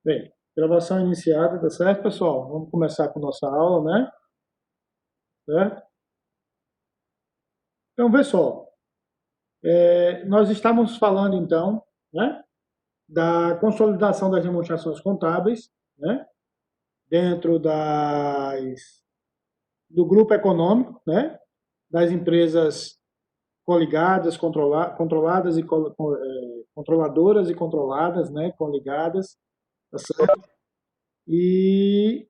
Bem, gravação iniciada, tá certo, pessoal? Vamos começar com nossa aula, né? Certo? Então, vê só, nós estávamos falando, então, né, da consolidação das demonstrações contábeis, né, dentro do grupo econômico, né, das empresas coligadas, controladas e controladoras e controladas, né, coligadas, tá certo? E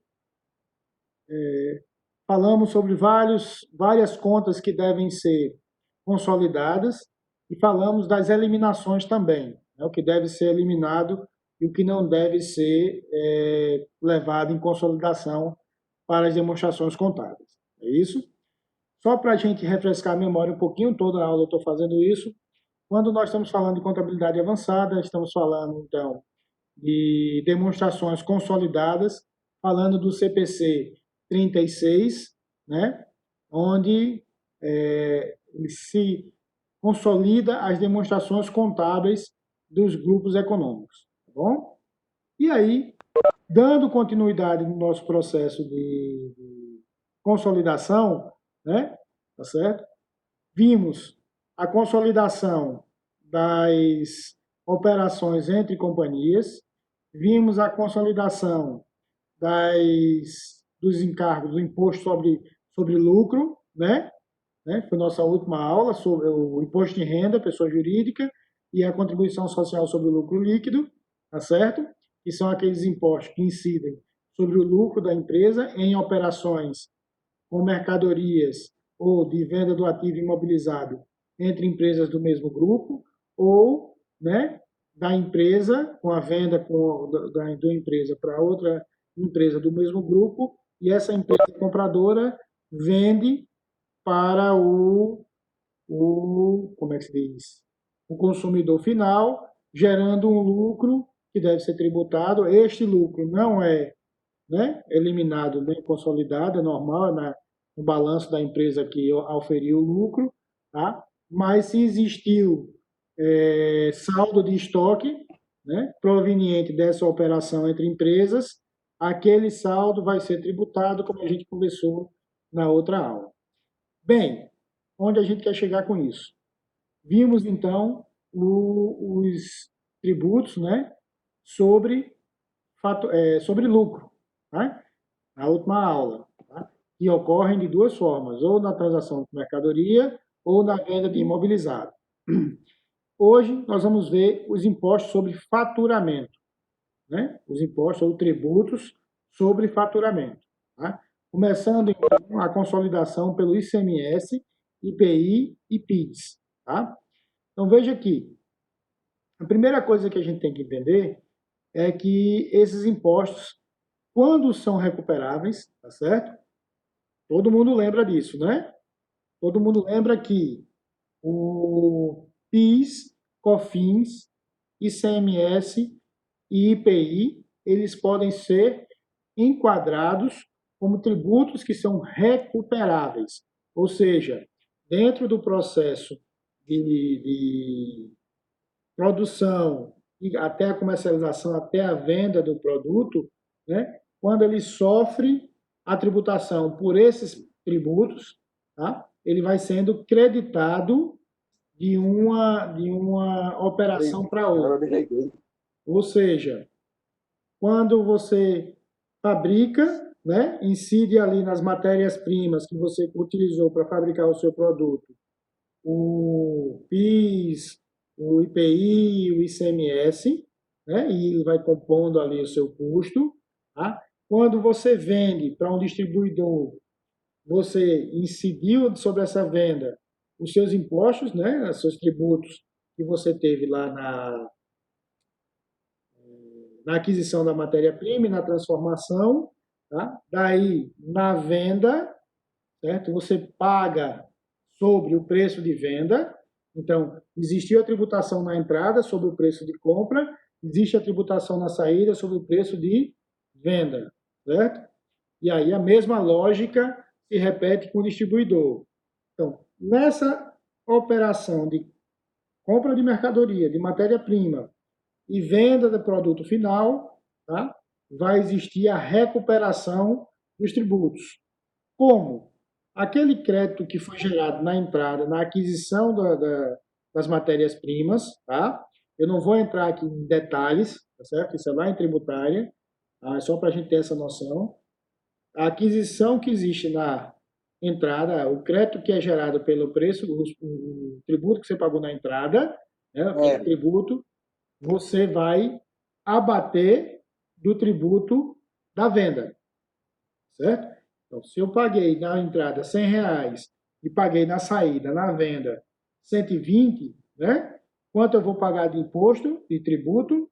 falamos sobre várias contas que devem ser consolidadas e falamos das eliminações também, né, o que deve ser eliminado e o que não deve ser levado em consolidação para as demonstrações contábeis. É isso? Só para a gente refrescar a memória um pouquinho, toda a aula eu estou fazendo isso. Quando nós estamos falando de contabilidade avançada, estamos falando, então, de demonstrações consolidadas, falando do CPC 36, né, onde se consolida as demonstrações contábeis dos grupos econômicos, tá bom? E aí, dando continuidade no nosso processo de consolidação, né, tá certo? Vimos a consolidação das operações entre companhias, vimos a consolidação dos encargos do imposto sobre lucro, né? Foi nossa última aula sobre o imposto de renda, pessoa jurídica, e a contribuição social sobre o lucro líquido, tá certo? Que são aqueles impostos que incidem sobre o lucro da empresa em operações com mercadorias ou de venda do ativo imobilizado entre empresas do mesmo grupo, ou, né, da empresa, com a venda da empresa para outra empresa do mesmo grupo, e essa empresa compradora vende para como é que se diz? O consumidor final, gerando um lucro que deve ser tributado. Este lucro não é, né, eliminado nem consolidado, é normal, no balanço da empresa que auferiu o lucro, tá? Mas se existiu saldo de estoque, né, proveniente dessa operação entre empresas, aquele saldo vai ser tributado, como a gente conversou na outra aula. Bem, onde a gente quer chegar com isso? Vimos, então, os tributos, né, sobre, sobre lucro, né, na última aula, tá? Que ocorrem de duas formas, ou na transação de mercadoria ou na venda de imobilizado. Hoje, nós vamos ver os impostos sobre faturamento, né? Os impostos ou tributos sobre faturamento. Tá? Começando, então, a consolidação pelo ICMS, IPI e PIS. Tá? Então, veja aqui. A primeira coisa que a gente tem que entender é que esses impostos, quando são recuperáveis, tá certo? Todo mundo lembra disso, né? Todo mundo lembra que o PIS, COFINS, ICMS e IPI, eles podem ser enquadrados como tributos que são recuperáveis. Ou seja, dentro do processo de produção e até a comercialização, até a venda do produto, né, quando ele sofre a tributação por esses tributos, tá, ele vai sendo creditado de uma operação para outra. Ou seja, quando você fabrica, né, incide ali nas matérias-primas que você utilizou para fabricar o seu produto, o PIS, o IPI, o ICMS, né, e ele vai compondo ali o seu custo. Tá? Quando você vende para um distribuidor, você incidiu sobre essa venda os seus impostos, né, os seus tributos que você teve lá na aquisição da matéria-prima e na transformação. Tá? Daí, na venda, certo? Você paga sobre o preço de venda. Então, existiu a tributação na entrada sobre o preço de compra, existe a tributação na saída sobre o preço de venda, certo? E aí a mesma lógica se repete com o distribuidor. Então, nessa operação de compra de mercadoria, de matéria-prima e venda do produto final, tá? Vai existir a recuperação dos tributos. Como? Aquele crédito que foi gerado na entrada, na aquisição das matérias-primas, tá? Eu não vou entrar aqui em detalhes, tá certo? Isso é lá em tributária, tá? É só para a gente ter essa noção. A aquisição que existe na entrada, o crédito que é gerado pelo preço, o tributo que você pagou na entrada, né, o tributo, você vai abater do tributo da venda, certo? Então, se eu paguei na entrada R$ 100 e paguei na saída, na venda, 120, né? Quanto eu vou pagar de imposto, de tributo?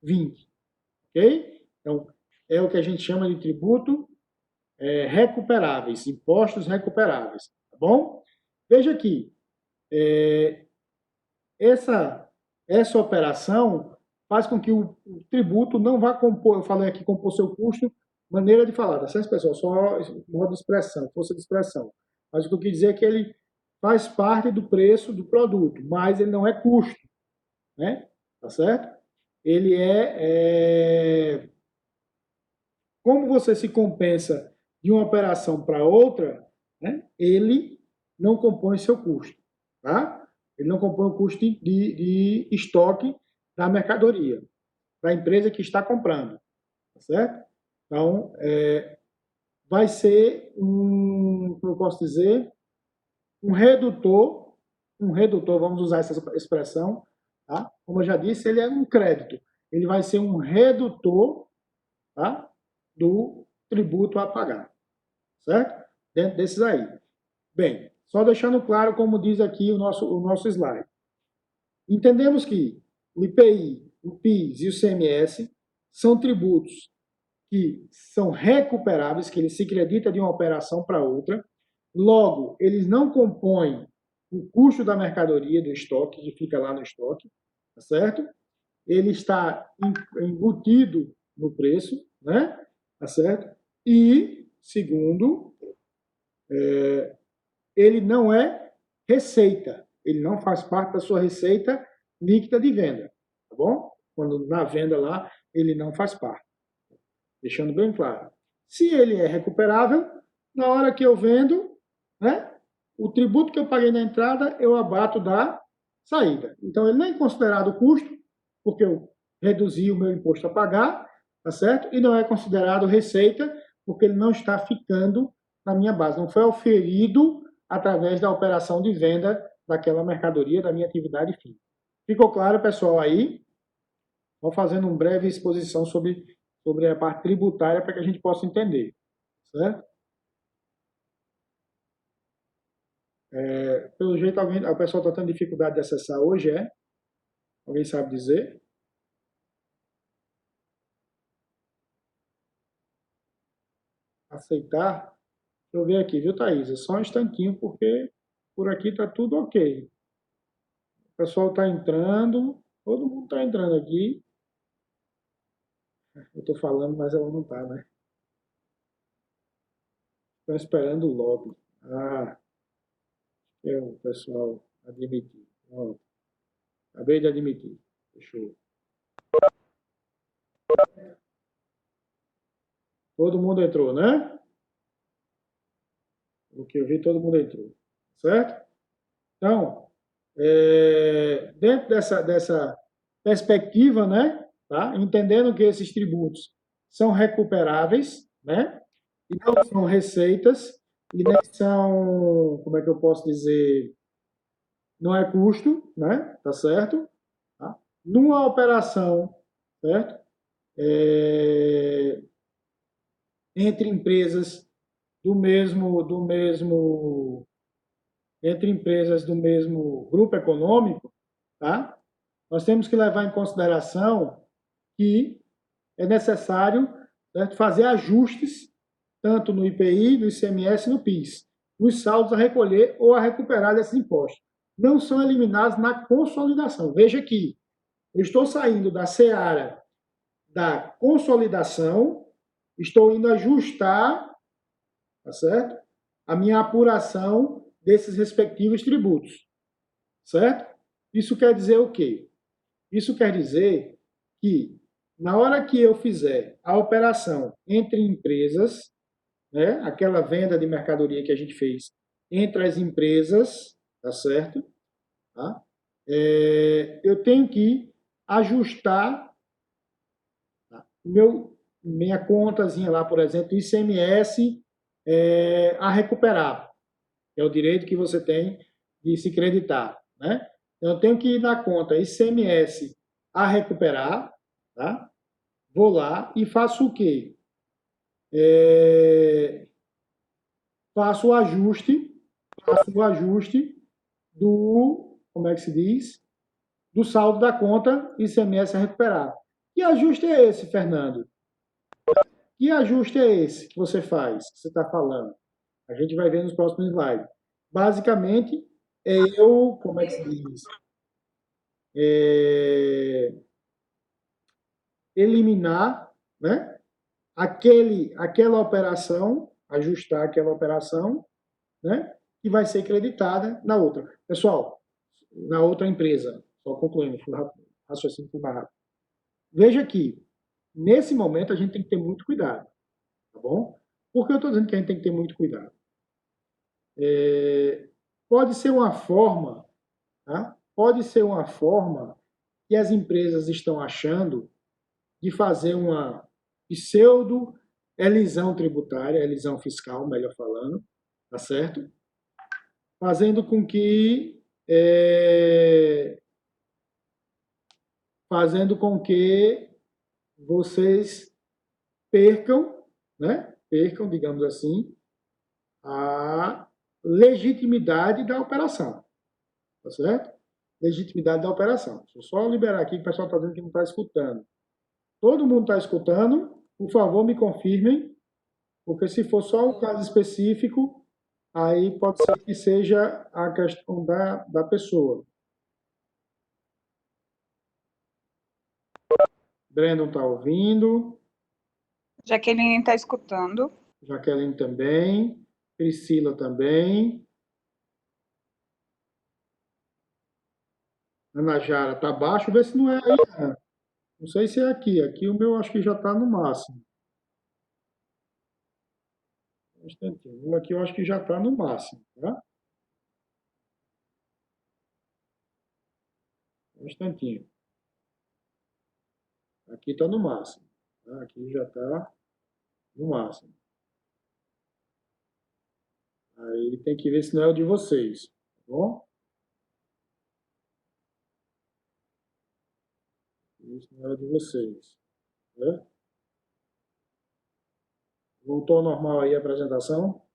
20, ok? Então, é o que a gente chama de tributo recuperáveis, impostos recuperáveis, tá bom? Veja aqui, essa operação faz com que o tributo não vá compor, eu falei aqui, compor seu custo, maneira de falar, tá certo, pessoal? Só modo de expressão, força de expressão. Mas o que eu quis dizer é que ele faz parte do preço do produto, mas ele não é custo, né? Tá certo? Ele como você se compensa de uma operação para outra, né? Ele não compõe seu custo, tá? Ele não compõe o custo de estoque da mercadoria, da empresa que está comprando, tá certo? Então, vai ser como eu posso dizer, um redutor, vamos usar essa expressão, tá? Como eu já disse, ele é um crédito, ele vai ser um redutor, tá? Do tributo a pagar, certo? Dentro desses aí. Bem, só deixando claro, como diz aqui o nosso slide. Entendemos que o IPI, o PIS e o CMS são tributos que são recuperáveis, que ele se acredita de uma operação para outra. Logo, eles não compõem o custo da mercadoria, do estoque, que fica lá no estoque, tá certo? Ele está embutido no preço, né? Tá certo? E, segundo, ele não é receita. Ele não faz parte da sua receita líquida de venda, tá bom? Quando na venda lá, ele não faz parte. Deixando bem claro. Se ele é recuperável, na hora que eu vendo, né, o tributo que eu paguei na entrada, eu abato da saída. Então, ele não é considerado custo, porque eu reduzi o meu imposto a pagar, tá certo? E não é considerado receita, porque ele não está ficando na minha base. Não foi oferido através da operação de venda daquela mercadoria, da minha atividade fim. Ficou claro, pessoal, aí? Vou fazendo uma breve exposição sobre a parte tributária para que a gente possa entender, certo? Pelo jeito, o pessoal está tendo dificuldade de acessar hoje, é? Alguém sabe dizer? Aceitar? Deixa eu ver aqui, viu, Thaís? É só um instantinho, porque por aqui está tudo ok. O pessoal está entrando, todo mundo está entrando aqui. Eu estou falando, mas ela não está, né? Estou esperando o lobby. Ah, que é o pessoal admitir. Pronto. Acabei de admitir. Fechou. Todo mundo entrou, né? O que eu vi, todo mundo entrou. Certo? Então, dentro dessa perspectiva, né? Tá? Entendendo que esses tributos são recuperáveis, né? E não são receitas, e nem são, como é que eu posso dizer, não é custo, né? Tá certo? Tá? Numa operação, certo? Entre empresas entre empresas do mesmo grupo econômico, tá? Nós temos que levar em consideração que é necessário, certo, fazer ajustes tanto no IPI, no ICMS e no PIS, nos saldos a recolher ou a recuperar desses impostos. Não são eliminados na consolidação. Veja aqui, eu estou saindo da seara da consolidação, estou indo ajustar, tá certo? A minha apuração desses respectivos tributos, certo? Isso quer dizer o quê? Isso quer dizer que Na hora que eu fizer a operação entre empresas, né, aquela venda de mercadoria que a gente fez entre as empresas, tá certo? Tá? Eu tenho que ajustar, tá, minha contazinha lá, por exemplo, ICMS a recuperar. É o direito que você tem de se creditar, né? Então, eu tenho que ir na conta ICMS a recuperar, tá? Vou lá e faço o quê? Faço o ajuste, do, como é que se diz? Do saldo da conta ICMS a recuperar. Que ajuste é esse, Fernando? Que ajuste é esse que você faz, que você está falando? A gente vai ver nos próximos slides. Basicamente, como é que se diz? É, eliminar, né? Aquela operação, ajustar aquela operação, né? Que vai ser creditada na outra. Pessoal, na outra empresa, só concluindo, raciocínio foi mais rápido. Veja aqui, nesse momento a gente tem que ter muito cuidado, tá bom? Por que eu estou dizendo que a gente tem que ter muito cuidado? Pode ser uma forma, tá? Pode ser uma forma que as empresas estão achando de fazer uma pseudo elisão tributária, elisão fiscal, melhor falando, tá certo? Fazendo com que vocês percam, né? Percam, digamos assim, a legitimidade da operação, tá certo? Legitimidade da operação. Deixa eu só liberar aqui, que o pessoal está dizendo que não está escutando. Todo mundo está escutando? Por favor, me confirmem, porque se for só um caso específico, aí pode ser que seja a questão da pessoa. Brandon está ouvindo. Jaqueline está escutando. Jaqueline também. Priscila também. Ana Jara está baixo. Vê se não é aí. Né? Não sei se é aqui. Aqui o meu acho que já está no máximo. Um instantinho. Aqui eu acho que já está no máximo. Tá? Um instantinho. Aqui está no máximo. Tá? Aqui já está no máximo. Aí tem que ver se não é o de vocês. Tá bom? Isso não é o de vocês. Né? Voltou ao normal aí a apresentação?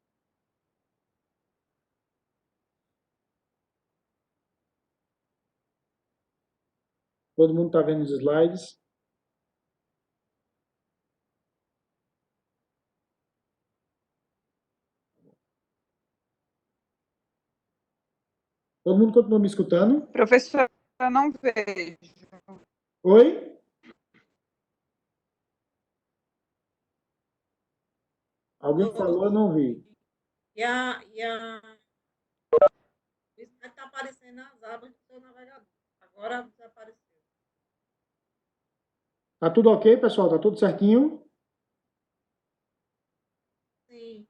Todo mundo está vendo os slides? Todo mundo continua me escutando? Professor, eu não vejo. Oi? Alguém falou, eu não vi. E a o slide está aparecendo nas abas do seu navegador. Agora desapareceu. Tá tudo ok, pessoal? Tá tudo certinho? Sim.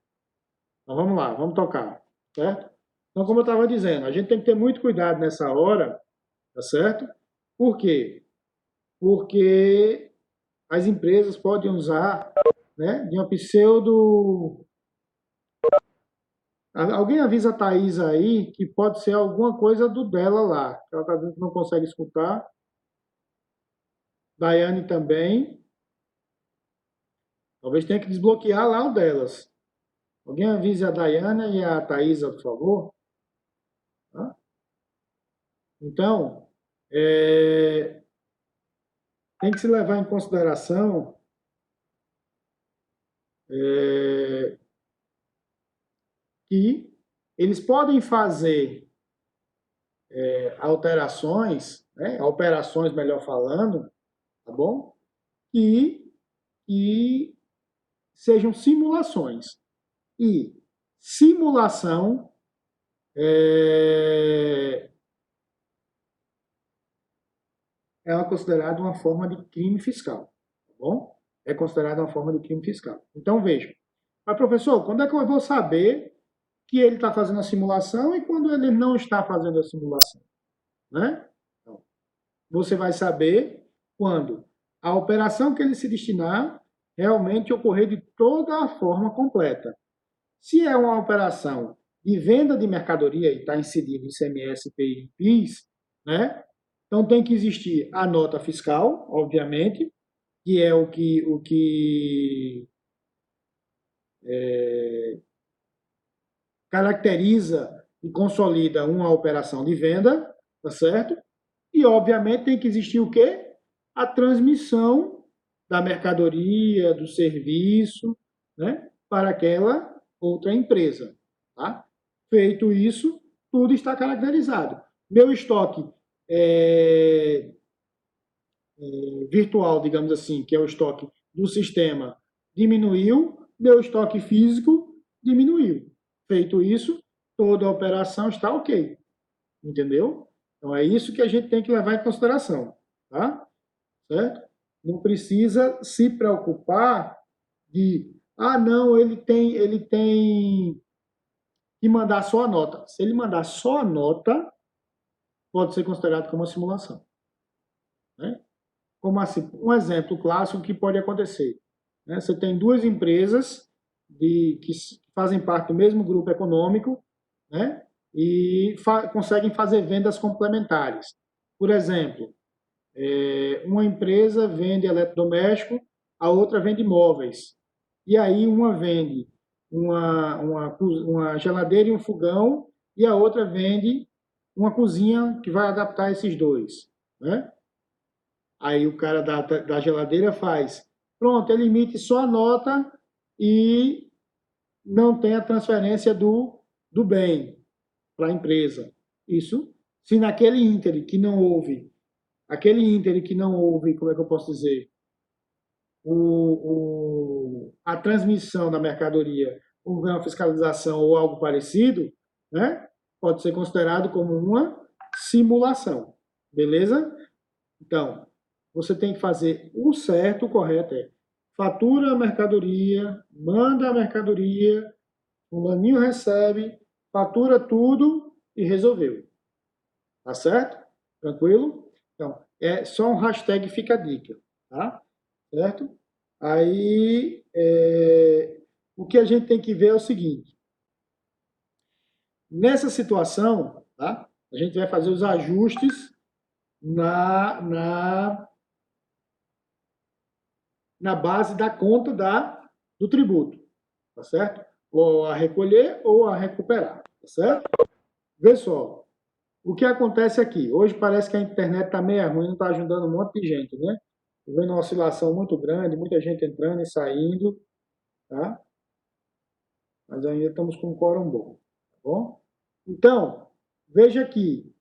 Então vamos lá, vamos tocar, certo? Então, como eu estava dizendo, a gente tem que ter muito cuidado nessa hora, tá certo? Por quê? Porque as empresas podem usar, né, de uma pseudo. Alguém avisa a Thaís aí que pode ser alguma coisa do dela lá. Ela está dizendo que não consegue escutar. Daiane também. Talvez tenha que desbloquear lá o delas. Alguém avise a Daiane e a Thaisa, por favor. Tá? Então, tem que se levar em consideração que eles podem fazer alterações, né, operações, melhor falando, tá bom? E sejam simulações. E simulação é considerada uma forma de crime fiscal. bom? É considerado uma forma de crime fiscal. Então, veja. Mas, professor, quando é que eu vou saber que ele está fazendo a simulação e quando ele não está fazendo a simulação? Né? Então, você vai saber quando a operação que ele se destinar realmente ocorrer de toda a forma completa. Se é uma operação de venda de mercadoria e está incidido ICMS, IPI e PIS, né? Então tem que existir a nota fiscal, obviamente, que é o que caracteriza e consolida uma operação de venda, tá certo? E, obviamente, tem que existir o quê? A transmissão da mercadoria, do serviço, né, para aquela outra empresa. Tá? Feito isso, tudo está caracterizado. Meu estoque virtual, digamos assim, que é o estoque do sistema, diminuiu, meu estoque físico diminuiu. Feito isso, toda a operação está ok. Entendeu? Então é isso que a gente tem que levar em consideração, tá? Certo? Não precisa se preocupar de, não, ele tem que mandar só a nota. Se ele mandar só a nota, pode ser considerado como uma simulação, né? Como assim? Um exemplo clássico que pode acontecer, né? Você tem duas empresas que fazem parte do mesmo grupo econômico, né? E conseguem fazer vendas complementares. Por exemplo, uma empresa vende eletrodoméstico, a outra vende móveis. E aí uma vende uma geladeira e um fogão, e a outra vende uma cozinha que vai adaptar esses dois, né? Aí o cara da geladeira faz, pronto, ele emite só a nota e não tem a transferência do bem para a empresa. Isso, se naquele ínterim que não houve, como é que eu posso dizer, a transmissão da mercadoria, houver uma fiscalização ou algo parecido, né, pode ser considerado como uma simulação. Beleza? Então, você tem que fazer o certo, o correto fatura a mercadoria, manda a mercadoria, o laninho recebe, fatura tudo e resolveu. Tá certo? Tranquilo? Então, é só um hashtag fica a dica, tá? Certo? Aí, o que a gente tem que ver é o seguinte. Nessa situação, tá? A gente vai fazer os ajustes na base da conta do tributo, tá certo? Ou a recolher ou a recuperar, tá certo? Vê só, o que acontece aqui? Hoje parece que a internet está meio ruim, não está ajudando um monte de gente, né? Estou vendo uma oscilação muito grande, muita gente entrando e saindo, tá? Mas ainda estamos com um quórum bom, tá bom? Então, veja aqui,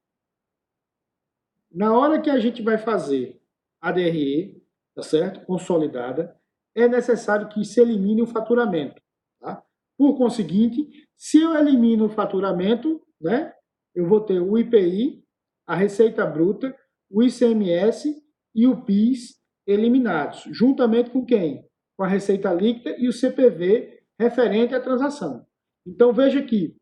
na hora que a gente vai fazer a DRE, tá certo? Consolidada, é necessário que se elimine o faturamento, tá? Por conseguinte, se eu elimino o faturamento, né? Eu vou ter o IPI, a receita bruta, o ICMS e o PIS eliminados, juntamente com quem? Com a receita líquida e o CPV referente à transação. Então, veja aqui,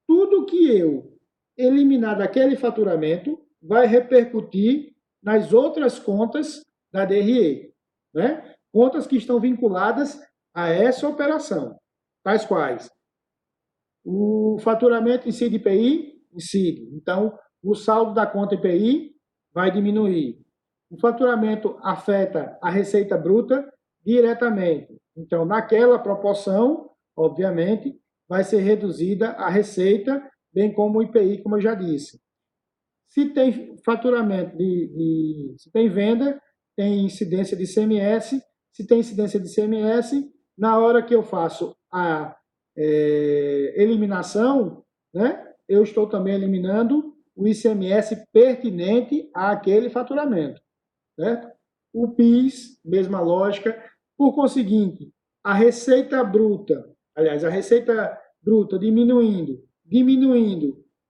tudo que eu eliminar daquele faturamento vai repercutir nas outras contas da DRE, né? Contas que estão vinculadas a essa operação, tais quais o faturamento incide IPI, incide. Então, o saldo da conta IPI vai diminuir. O faturamento afeta a receita bruta diretamente. Então, naquela proporção, obviamente, vai ser reduzida a receita, bem como o IPI, como eu já disse. Se tem faturamento se tem venda, tem incidência de ICMS. Se tem incidência de ICMS, na hora que eu faço a eliminação, né, eu estou também eliminando o ICMS pertinente àquele faturamento, certo? O PIS, mesma lógica. Por conseguinte, a receita bruta diminuindo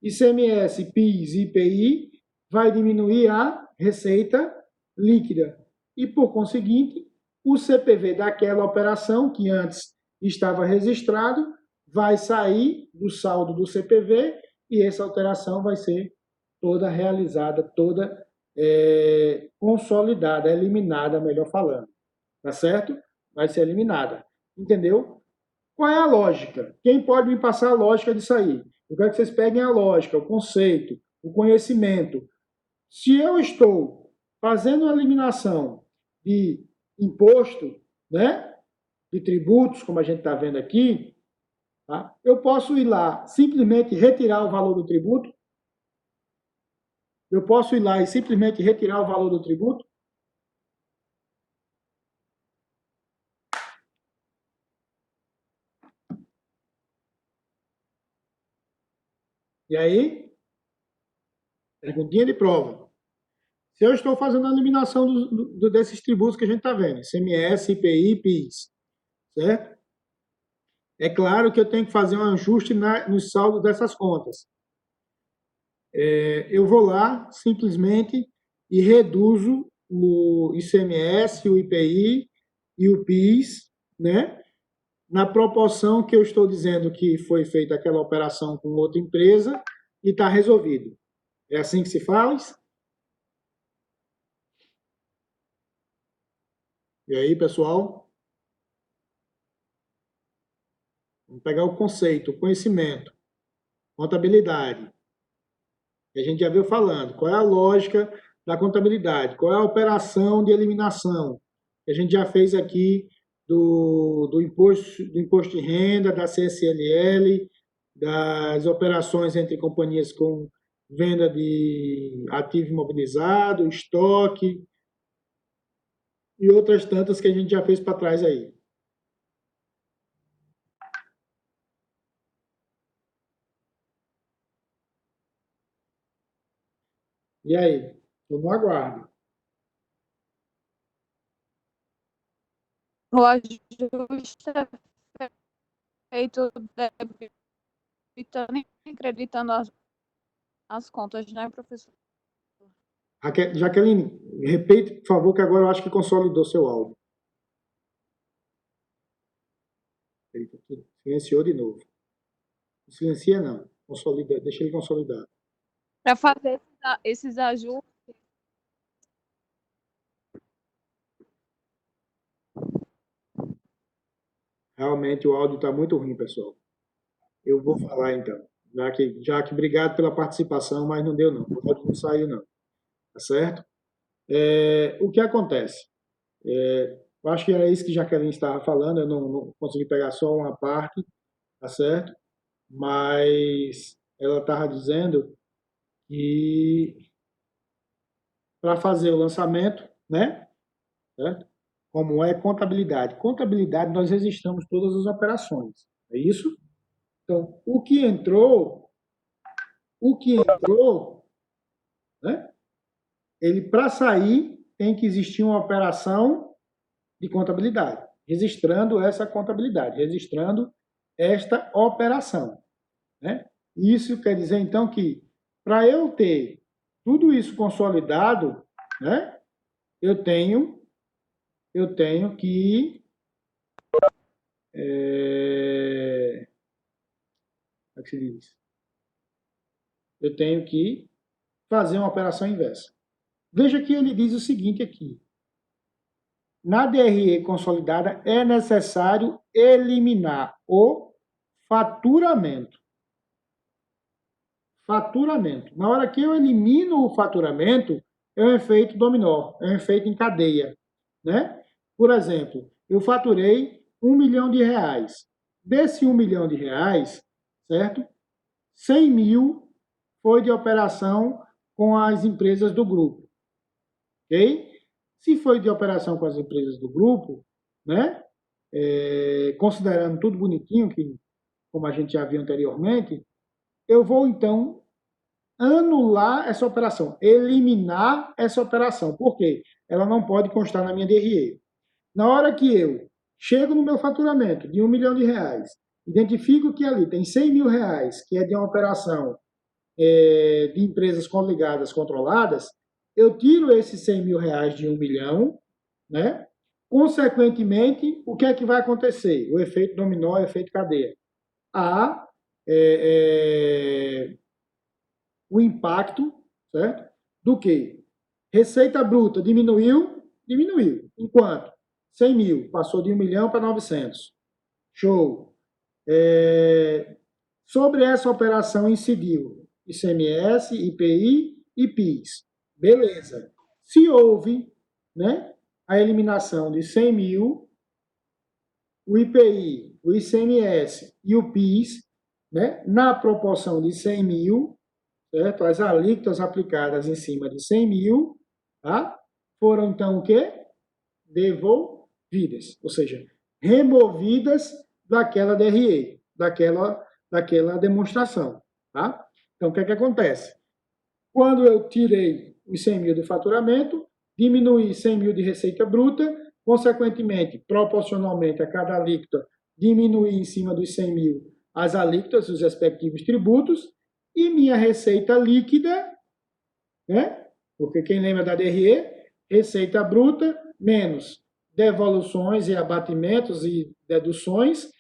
ICMS, PIS e IPI, vai diminuir a receita líquida. E, por conseguinte, o CPV daquela operação, que antes estava registrado, vai sair do saldo do CPV e essa alteração vai ser toda realizada, toda consolidada, eliminada, melhor falando. Tá certo? Vai ser eliminada. Entendeu? Qual é a lógica? Quem pode me passar a lógica disso aí? Eu quero que vocês peguem a lógica, o conceito, o conhecimento. Se eu estou fazendo a eliminação de imposto, né, de tributos, como a gente está vendo aqui, tá? Eu posso ir lá simplesmente retirar o valor do tributo. Eu posso ir lá e simplesmente retirar o valor do tributo. E aí, perguntinha de prova. Se eu estou fazendo a eliminação desses tributos que a gente está vendo, ICMS, IPI, PIS, certo? É claro que eu tenho que fazer um ajuste nos saldos dessas contas. Eu vou lá, simplesmente, e reduzo o ICMS, o IPI e o PIS, né? Na proporção que eu estou dizendo que foi feita aquela operação com outra empresa e está resolvido. É assim que se faz? E aí, pessoal? Vamos pegar o conceito, o conhecimento, contabilidade. E a gente já veio falando. Qual é a lógica da contabilidade? Qual é a operação de eliminação? Que a gente já fez aqui do imposto de renda, da CSLL, das operações entre companhias com venda de ativo imobilizado, estoque e outras tantas que a gente já fez para trás aí. E aí? Eu não aguardo. O ajuste é feito debitando e creditando as contas, né, professor? Jaqueline, repete, por favor, que agora eu acho que consolidou seu áudio. Silenciou de novo. Não silencia, não. Consolida, deixa ele consolidar. Para fazer esses ajustes. Realmente o áudio está muito ruim, pessoal. Eu vou falar então. Já que obrigado pela participação, mas não deu não. O áudio não saiu não. Tá certo? O que acontece? Eu acho que era isso que Jaqueline estava falando. Eu não consegui pegar só uma parte, tá certo? Mas ela estava dizendo que para fazer o lançamento, né? Certo? Como é contabilidade? Contabilidade, nós registramos todas as operações. É isso? Então, o que entrou, né? Ele para sair tem que existir uma operação de contabilidade, registrando essa contabilidade, registrando esta operação, né? Isso quer dizer então que para eu ter tudo isso consolidado, né? Eu tenho que como é que se diz? Eu tenho que fazer uma operação inversa. Veja que ele diz o seguinte aqui. Na DRE consolidada é necessário eliminar o faturamento. Faturamento. Na hora que eu elimino o faturamento, é um efeito dominó, é um efeito em cadeia, né? Por exemplo, eu faturei R$1 milhão. Desse R$1 milhão, certo? 100 mil foi de operação com as empresas do grupo, ok? Se foi de operação com as empresas do grupo, né? Considerando tudo bonitinho, que, como a gente já viu anteriormente, eu vou então anular essa operação, eliminar essa operação. Por quê? Ela não pode constar na minha DRE. Na hora que eu chego no meu faturamento de R$1 milhão, identifico que ali tem R$100 mil, que é de uma operação de empresas coligadas controladas, eu tiro esses R$100 mil de R$1 milhão, né? Consequentemente, o que é que vai acontecer? O efeito dominó, o efeito cadeia. Há o impacto, certo? Do que? Receita bruta diminuiu? Diminuiu. Enquanto? 100 mil, passou de 1 milhão para 900. Show. Sobre essa operação incidiu ICMS, IPI e PIS. Beleza. Se houve, né, a eliminação de 100 mil, o IPI, o ICMS e o PIS, né, na proporção de 100 mil, certo? As alíquotas aplicadas em cima de 100 mil, tá? Foram então o quê? Devolvidas, ou seja, removidas daquela DRE, daquela demonstração, tá? Então, o que é que acontece? Quando eu tirei os 100 mil do faturamento, diminuí 100 mil de receita bruta, consequentemente, proporcionalmente a cada alíquota, diminuí em cima dos 100 mil as alíquotas, os respectivos tributos, e minha receita líquida, né? Porque quem lembra da DRE, receita bruta menos devoluções e abatimentos e deduções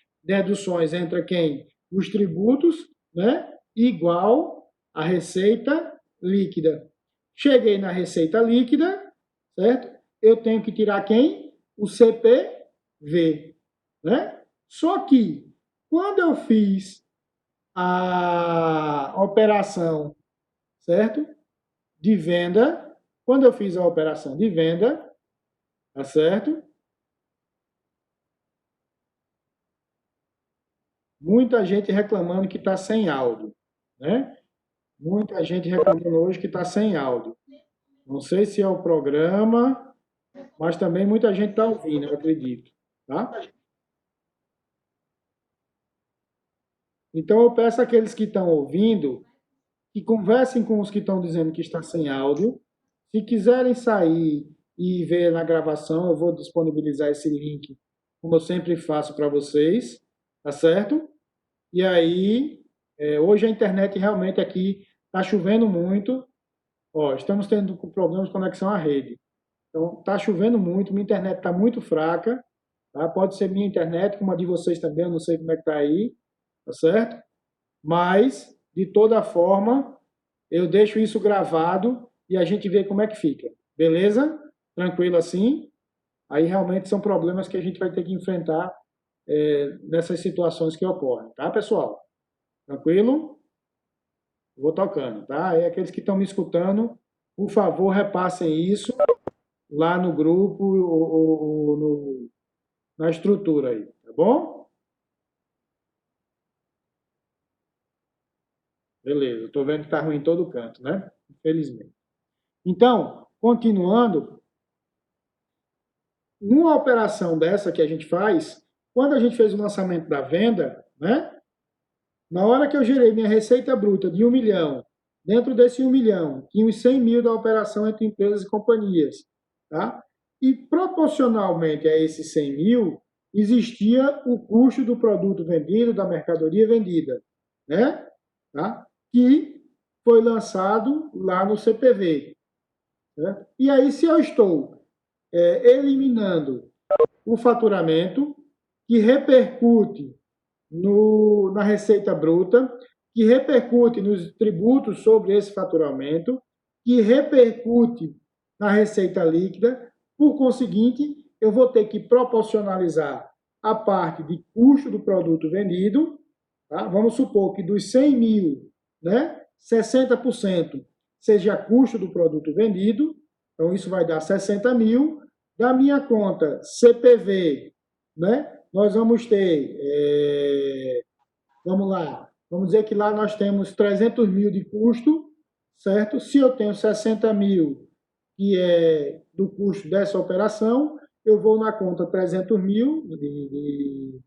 entre quem? Os tributos, né? Igual a receita líquida. Cheguei na receita líquida, certo? Eu tenho que tirar quem? O CPV, né? Só que, quando eu fiz a operação, certo? De venda, quando eu fiz a operação de venda, tá certo? Muita gente reclamando que está sem áudio, né? Muita gente reclamando hoje que está sem áudio. Não sei se é o programa, mas também muita gente está ouvindo, eu acredito, tá? Então eu peço àqueles que estão ouvindo que conversem com os que estão dizendo que está sem áudio. Se quiserem sair e ver na gravação, eu vou disponibilizar esse link, como eu sempre faço para vocês, tá certo? E aí, hoje a internet realmente aqui está chovendo muito. Ó, estamos tendo problemas de conexão à rede. Então, está chovendo muito, minha internet está muito fraca. Tá? Pode ser minha internet, como a de vocês também, eu não sei como é que está aí, tá certo? Mas, de toda forma, eu deixo isso gravado e a gente vê como é que fica. Beleza? Tranquilo assim? Aí realmente são problemas que a gente vai ter que enfrentar nessas situações que ocorrem. Tá, pessoal? Tranquilo? Vou tocando, tá? E aqueles que estão me escutando, por favor, repassem isso lá no grupo ou na estrutura aí, tá bom? Beleza, estou vendo que está ruim em todo canto, né? Infelizmente. Então, continuando, uma operação dessa que a gente faz, quando a gente fez o lançamento da venda, né? Na hora que eu gerei minha receita bruta de 1 milhão, dentro desse 1 milhão, tinha os 100 mil da operação entre empresas e companhias, tá? E proporcionalmente a esses 100 mil, existia o custo do produto vendido, da mercadoria vendida, né? Tá? Que foi lançado lá no CPV. Né? E aí, se eu estou eliminando o faturamento, que repercute na receita bruta, que repercute nos tributos sobre esse faturamento, que repercute na receita líquida. Por conseguinte, eu vou ter que proporcionalizar a parte de custo do produto vendido. Tá? Vamos supor que dos 100 mil, né, 60% seja custo do produto vendido, então isso vai dar 60 mil. Da minha conta CPV, né, nós vamos ter, vamos lá, vamos dizer que lá nós temos 300 mil de custo, certo? Se eu tenho 60 mil, que é do custo dessa operação, eu vou na conta 300 mil de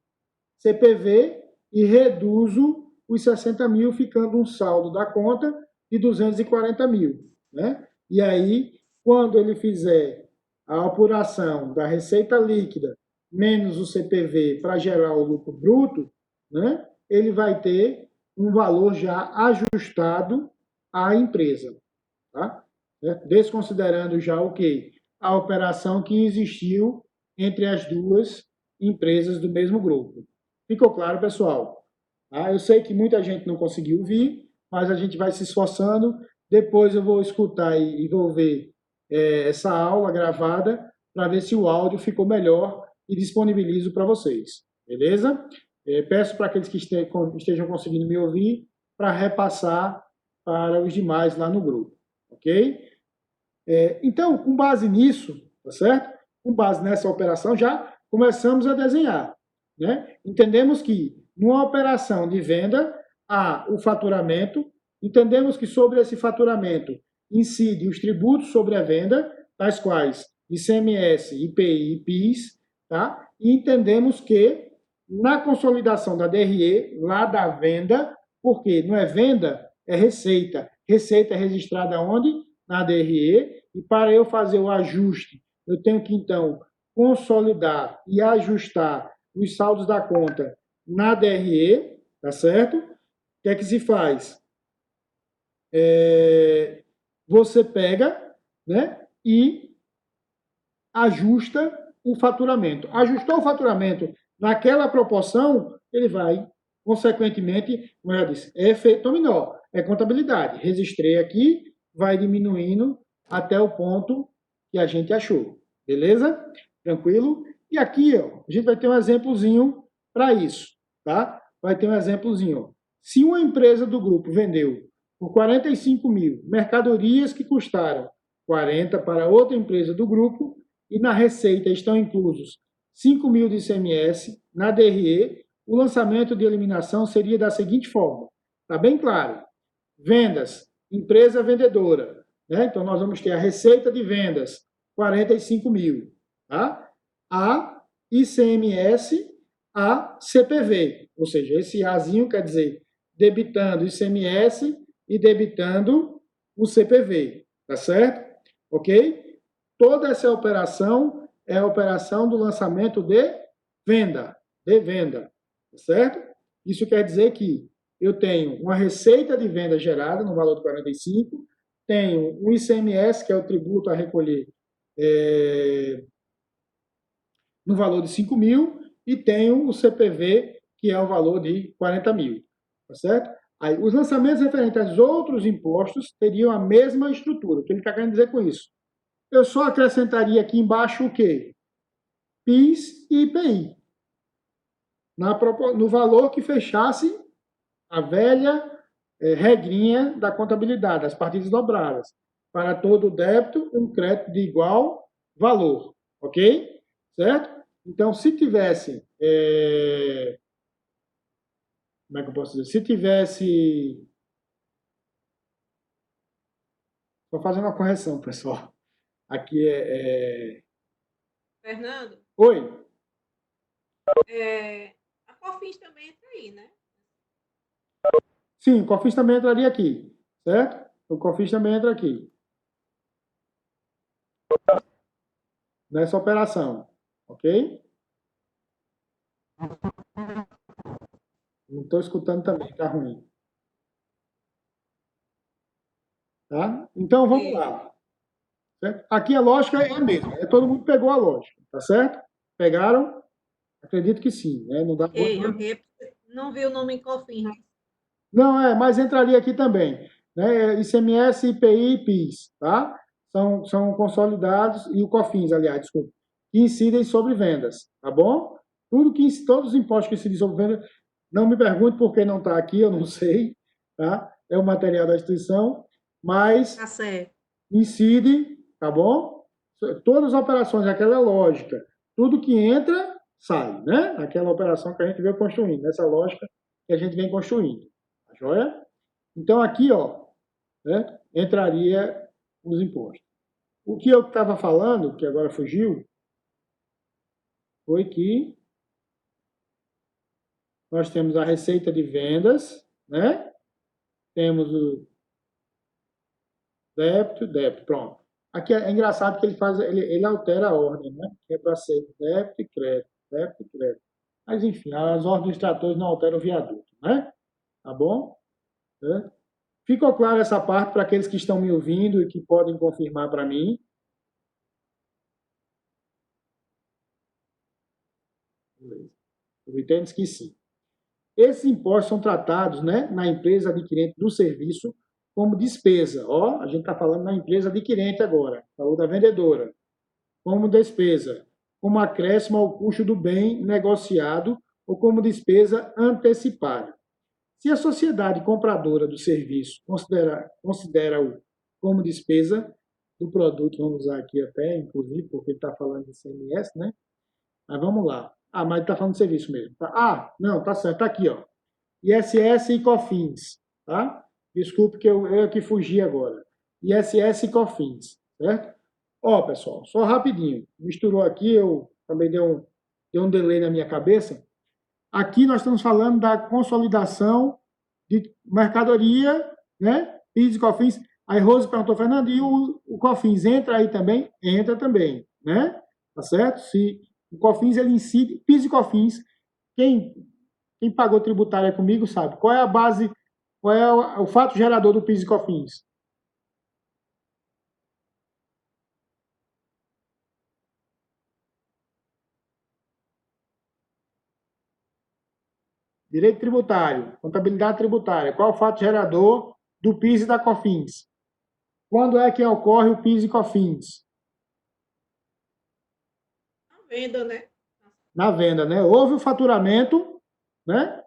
CPV e reduzo os 60 mil, ficando um saldo da conta de 240 mil. Né? E aí, quando ele fizer a apuração da receita líquida menos o CPV para gerar o lucro bruto, né, ele vai ter um valor já ajustado à empresa. Tá? Desconsiderando já o quê? A operação que existiu entre as duas empresas do mesmo grupo. Ficou claro, pessoal? Tá? Eu sei que muita gente não conseguiu ouvir, mas a gente vai se esforçando. Depois eu vou escutar e vou ver essa aula gravada para ver se o áudio ficou melhor e disponibilizo para vocês. Beleza? Peço para aqueles que estejam conseguindo me ouvir para repassar para os demais lá no grupo. Ok? Então, com base nisso, tá certo? Com base nessa operação, já começamos a desenhar. Né? Entendemos que, numa operação de venda, há o faturamento, entendemos que sobre esse faturamento incide os tributos sobre a venda, tais quais ICMS, IPI e PIS, tá? E entendemos que, na consolidação da DRE, lá da venda, porque não é venda, é receita. Receita é registrada onde? Na DRE, e para eu fazer o ajuste, eu tenho que, então, consolidar e ajustar os saldos da conta na DRE, tá certo? O que é que se faz? Você pega, né, e ajusta o faturamento. Ajustou o faturamento naquela proporção, ele vai, consequentemente, como eu já disse, é efeito dominó, é contabilidade. Registrei aqui, vai diminuindo até o ponto que a gente achou. Beleza? Tranquilo? E aqui, ó, a gente vai ter um exemplozinho para isso, tá? Vai ter um exemplozinho. Ó. Se uma empresa do grupo vendeu por 45 mil mercadorias que custaram 40 para outra empresa do grupo, e na receita estão inclusos 5 mil de ICMS, na DRE, o lançamento de eliminação seria da seguinte forma. Está bem claro. Vendas, empresa vendedora. Né? Então, nós vamos ter a receita de vendas, 45 mil. Tá? A ICMS, a CPV. Ou seja, esse Azinho quer dizer debitando ICMS e debitando o CPV. Tá certo? Ok? Toda essa operação é a operação do lançamento de venda, certo? Isso quer dizer que eu tenho uma receita de venda gerada no valor de 45, tenho o ICMS, que é o tributo a recolher no valor de 5 mil, e tenho o CPV, que é o valor de 40 mil, tá certo? Aí, os lançamentos referentes aos outros impostos teriam a mesma estrutura. O que ele está querendo dizer com isso? Eu só acrescentaria aqui embaixo o quê? PIS e IPI. No valor que fechasse a velha regrinha da contabilidade, as partidas dobradas. Para todo débito, um crédito de igual valor. Ok? Certo? Então, se tivesse... como é que eu posso dizer? Se tivesse... Estou fazendo uma correção, pessoal. Aqui Fernando, Oi. a COFINS também entra aí, né? Sim, o COFINS também entraria aqui, certo? O COFINS também entra aqui. Nessa operação, ok? Não estou escutando também, está ruim. Tá? Então, vamos lá. Certo? Aqui a lógica é a mesma. Todo mundo pegou a lógica, tá certo? Pegaram? Acredito que sim. Né? Não dá Ok. Não vi o nome em COFINS. Não, mas entraria aqui também. Né? ICMS, IPI e PIS, tá? São consolidados, e o COFINS, aliás, desculpa, que incidem sobre vendas, tá bom? Todos os impostos que incidem sobre vendas, não me pergunte por que não está aqui, eu não sei, tá? É o material da instituição, mas Tá certo. incide, tá bom? Todas as operações, aquela lógica, tudo que entra, sai, né? Aquela operação que a gente veio construindo, nessa lógica que a gente vem construindo. Tá joia? Então, aqui, ó, né, entraria os impostos. O que eu estava falando, que agora fugiu, foi que nós temos a receita de vendas, né? Temos o débito, pronto. Aqui é engraçado que ele altera a ordem, né? Que é para ser débito e crédito, débito e crédito. Mas, enfim, as ordens dos tratores não alteram o viaduto, né? Tá bom? Ficou claro essa parte para aqueles que estão me ouvindo e que podem confirmar para mim? Beleza. Aproveitei e esqueci. Esses impostos são tratados, né, na empresa adquirente do serviço como despesa. Ó, a gente está falando na empresa adquirente agora, falou da vendedora. Como despesa, como acréscimo ao custo do bem negociado ou como despesa antecipada. Se a sociedade compradora do serviço considera-o como despesa do produto, vamos usar aqui até, inclusive, porque ele está falando de ICMS, né? Mas vamos lá. Ah, mas ele está falando de serviço mesmo. Tá? Ah, não, tá certo, tá aqui, ó. ISS e COFINS, tá? Desculpe que eu que fugi agora. ISS e COFINS, certo? Ó, pessoal, só rapidinho. Misturou aqui, eu também deu um delay na minha cabeça. Aqui nós estamos falando da consolidação de mercadoria, né? PIS e COFINS. Aí Rose perguntou, Fernando, e o COFINS entra aí também? Entra também, né? Tá certo? Se o COFINS, ele incide, PIS e COFINS, quem pagou tributária comigo sabe. Qual é a base, qual é o fato gerador do PIS e COFINS? Direito tributário, contabilidade tributária. Qual é o fato gerador do PIS e da COFINS? Quando é que ocorre o PIS e COFINS? Na venda, né? Na venda, né? Houve o faturamento, né?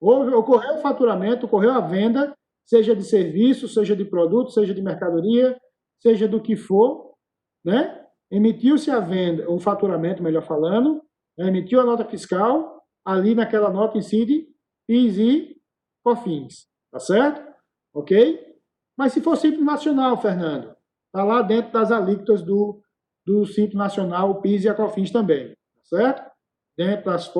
Ocorreu o faturamento, ocorreu a venda, seja de serviço, seja de produto, seja de mercadoria, seja do que for, né? Emitiu-se a venda, o faturamento, melhor falando, né? Emitiu a nota fiscal, ali naquela nota incide PIS e COFINS, tá certo? Ok? Mas se for Simples Nacional, Fernando, tá lá dentro das alíquotas do Simples Nacional, o PIS e a COFINS também, tá certo? Dentro das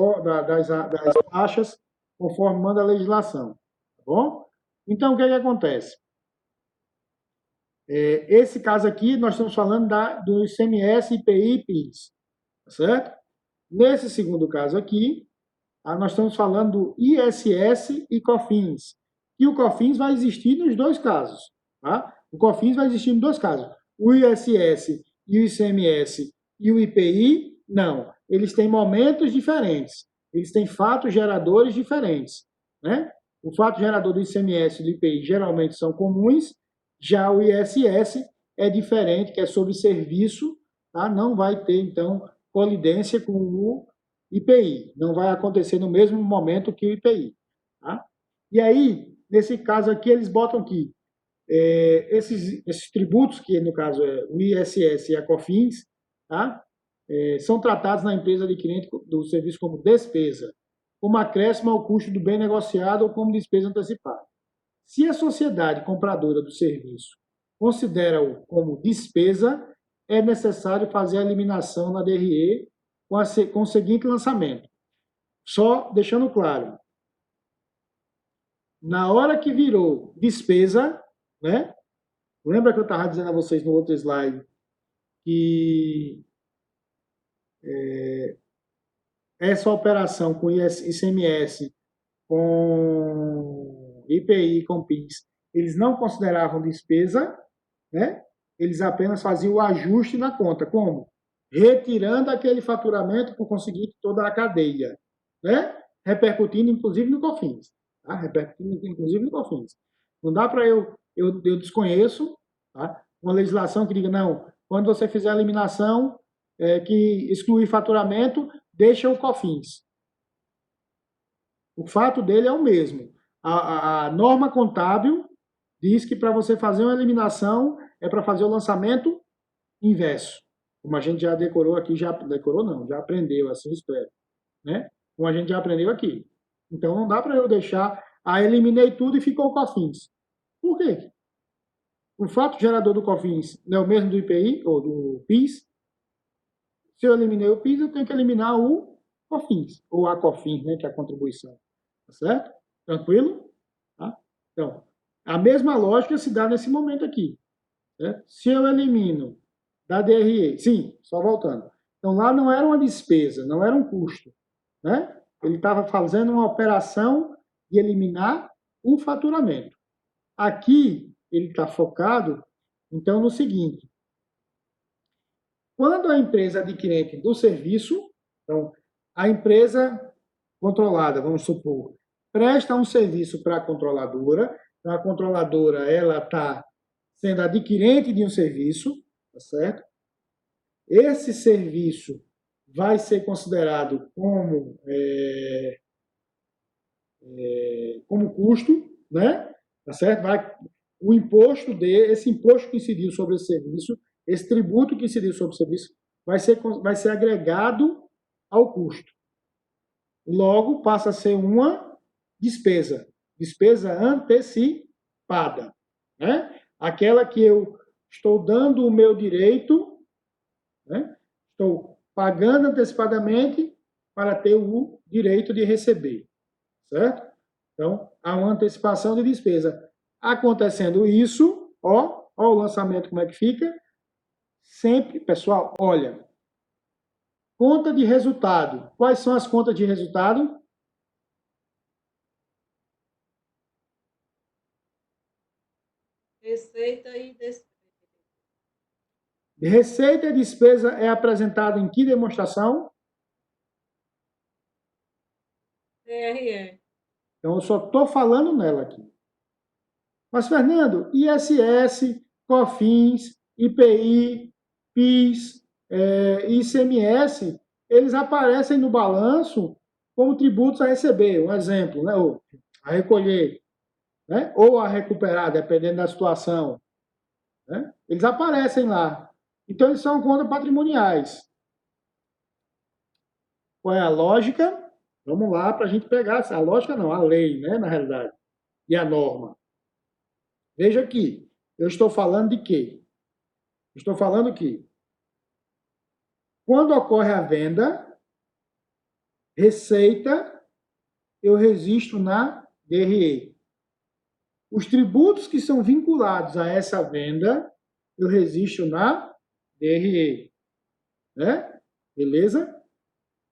taxas, conforme manda a legislação, tá bom? Então, o que acontece? Esse caso aqui, nós estamos falando do ICMS, IPI e PIS, tá certo? Nesse segundo caso aqui, nós estamos falando do ISS e COFINS. E o COFINS vai existir nos dois casos, tá? O COFINS vai existir nos dois casos. O ISS e o ICMS e o IPI, não. Eles têm momentos diferentes. Eles têm fatos geradores diferentes, né? O fato gerador do ICMS e do IPI geralmente são comuns, já o ISS é diferente, que é sobre serviço, tá? Não vai ter, então, colidência com o IPI. Não vai acontecer no mesmo momento que o IPI. Tá? E aí, nesse caso aqui, eles botam que esses tributos, que no caso é o ISS e a COFINS, tá? São tratados na empresa adquirente do serviço como despesa, como acréscimo ao custo do bem negociado ou como despesa antecipada. Se a sociedade compradora do serviço considera-o como despesa, é necessário fazer a eliminação na DRE com o seguinte lançamento. Só deixando claro, na hora que virou despesa, né? Lembra que eu estava dizendo a vocês no outro slide que essa operação com ICMS, com IPI, com PIS, eles não consideravam despesa, né? Eles apenas faziam o ajuste na conta. Como? Retirando aquele faturamento por conseguinte toda a cadeia, né? Repercutindo inclusive no COFINS, tá? Repercutindo inclusive no COFINS. Não dá para eu desconheço, tá? Uma legislação que diga não, quando você fizer a eliminação que exclui faturamento, deixa o COFINS. O fato dele é o mesmo. A norma contábil diz que para você fazer uma eliminação é para fazer o lançamento inverso. Como a gente já decorou aqui, já aprendeu, assim espero, né? Como a gente já aprendeu aqui. Então não dá para eu deixar, eliminei tudo e ficou o COFINS. Por quê? O fato gerador do COFINS não é o mesmo do IPI ou do PIS. Se eu eliminei o PIS, eu tenho que eliminar o COFINS, ou a COFINS, né, que é a contribuição. Tá certo? Tranquilo? Tá? Então, a mesma lógica se dá nesse momento aqui. Certo? Se eu elimino da DRE, sim, só voltando. Então, lá não era uma despesa, não era um custo. Né? Ele estava fazendo uma operação de eliminar o faturamento. Aqui, ele está focado, então, no seguinte. Quando a empresa adquirente do serviço, então, A empresa controlada, vamos supor, presta um serviço para a controladora. Então, a controladora ela está sendo adquirente de um serviço, tá certo? Esse serviço vai ser considerado como custo, né? Tá certo? O imposto esse imposto que incidiu sobre esse serviço, esse tributo que incidiu sobre o serviço, vai ser agregado ao custo. Logo, passa a ser uma despesa antecipada, né? Aquela que eu estou dando o meu direito, né? Estou pagando antecipadamente para ter o direito de receber, certo? Então, há uma antecipação de despesa. Acontecendo isso, ó o lançamento como é que fica. Sempre, pessoal, olha, conta de resultado. Quais são as contas de resultado? Receita e despesa. Receita e despesa é apresentado em que demonstração? TRE. Então, eu só estou falando nela aqui. Mas, Fernando, ISS, COFINS, IPI, PIS, ICMS, eles aparecem no balanço como tributos a receber, um exemplo, né? Ou a recolher, né? Ou a recuperar, dependendo da situação. Né? Eles aparecem lá. Então, eles são contas patrimoniais. Qual é a lógica? Vamos lá para a gente pegar. A lógica não, a lei, né, na realidade. E a norma. Veja aqui. Eu estou falando de quê? Estou falando que quando ocorre a venda, receita, eu registro na DRE. Os tributos que são vinculados a essa venda, eu registro na DRE. Né? Beleza?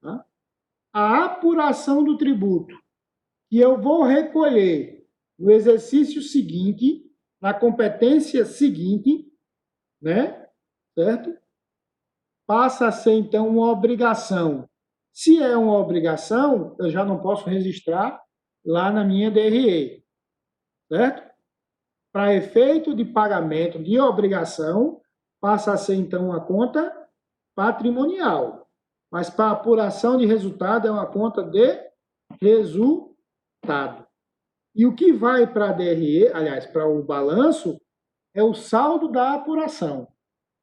Tá? A apuração do tributo que eu vou recolher no exercício seguinte, na competência seguinte, né? Certo? Passa a ser, então, uma obrigação. Se é uma obrigação, eu já não posso registrar lá na minha DRE, certo? Para efeito de pagamento de obrigação, passa a ser, então, uma conta patrimonial. Mas para apuração de resultado, é uma conta de resultado. E o que vai para a DRE, aliás, para o balanço, é o saldo da apuração.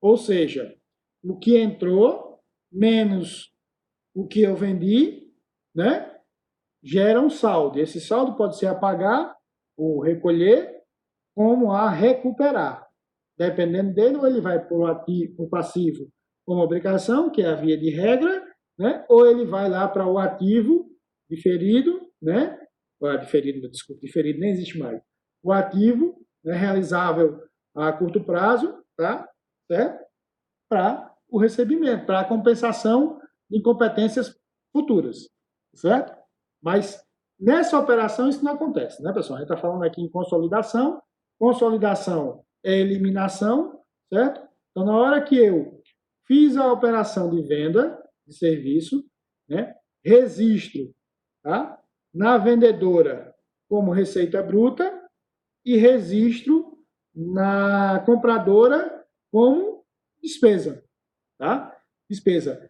Ou seja, o que entrou menos o que eu vendi, né, gera um saldo. Esse saldo pode ser a pagar ou recolher, como a recuperar. Dependendo dele, ou ele vai para o passivo como obrigação, que é a via de regra, né, ou ele vai lá para o ativo diferido, né, desculpa, diferido nem existe mais. O ativo, né, realizável a curto prazo, tá? Certo? Para o recebimento, para a compensação de incompetências futuras, certo? Mas nessa operação isso não acontece, né, pessoal? A gente está falando aqui em consolidação. Consolidação é eliminação, certo? Então, na hora que eu fiz a operação de venda de serviço, né, registro, tá, na vendedora como receita bruta e registro na compradora como despesa, tá? Despesa.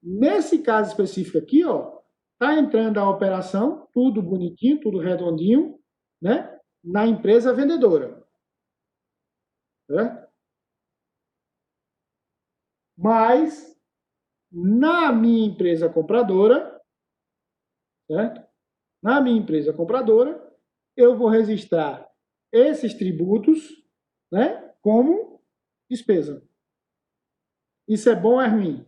Nesse caso específico aqui, ó, tá entrando a operação, tudo bonitinho, tudo redondinho, né? Na empresa vendedora, certo? Mas na minha empresa compradora, certo? Na minha empresa compradora, eu vou registrar esses tributos, né, como despesa. Isso é bom ou é ruim?